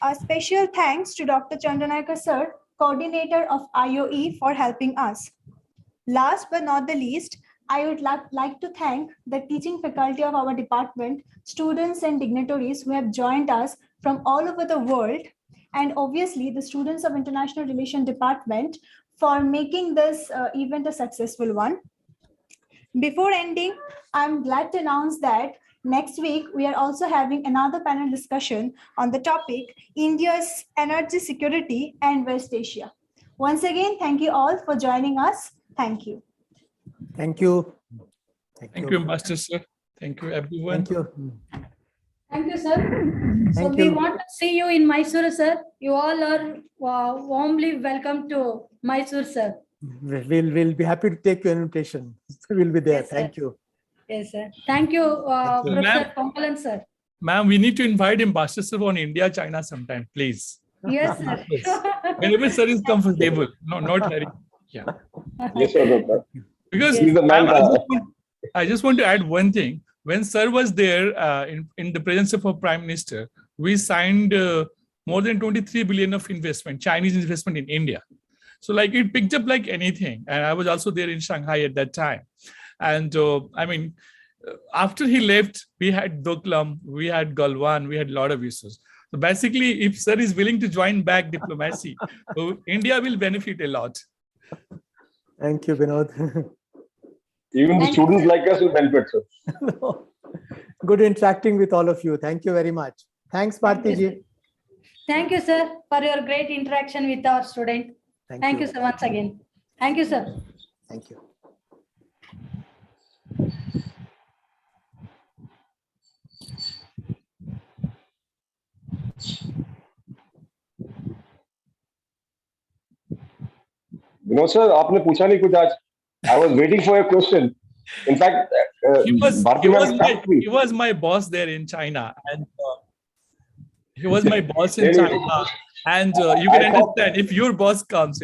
Speaker 11: A special thanks to Dr. Trigunayat sir, coordinator of IOE, for helping us. Last but not the least, I would like to thank the teaching faculty of our department, students and dignitaries who have joined us from all over the world, and obviously the students of International Relations Department for making this event a successful one. Before ending, I'm glad to announce that next week, we are also having another panel discussion on the topic, India's energy security and West Asia. Once again, thank you all for joining us. Thank you.
Speaker 4: Thank you.
Speaker 1: Thank you, Master Sir. Thank you, everyone.
Speaker 4: Thank you.
Speaker 2: Thank you, sir. So we want to see you in Mysore, sir. You all are warmly welcome to Mysore, sir.
Speaker 4: We'll be happy to take your invitation. We'll be there.
Speaker 2: Yes,
Speaker 4: thank you.
Speaker 2: Yes, sir. Thank you, Professor Ponkalan, sir.
Speaker 1: Ma'am, we need to invite Ambassador Sir on India, China sometime, please.
Speaker 2: Yes, sir.
Speaker 1: Whenever sir is comfortable. No, not very. Yeah.
Speaker 6: Yes, sir, Doctor.
Speaker 1: Because
Speaker 6: He's the man.
Speaker 1: I just want to add one thing. When sir was there in the presence of our Prime Minister, we signed more than 23 billion of investment, Chinese investment in India. So like it picked up like anything. And I was also there in Shanghai at that time. And after he left, we had Doklam, we had Galwan, we had a lot of issues. So basically, if sir is willing to join back diplomacy, India will benefit a lot.
Speaker 4: Thank you, Binod.
Speaker 6: Even the students like us will benefit, sir.
Speaker 4: Good interacting with all of you. Thank you very much. Thanks, Bharti ji.
Speaker 2: Thank you, sir, for your great interaction with our student. Thank you, sir, once again. Thank you, sir.
Speaker 4: Thank you.
Speaker 6: Binod sir, आपने पूछा नहीं कुछ आज. I was waiting for a question. In fact,
Speaker 1: he was my boss there in China, and he was my boss in China. And you can understand if your boss comes,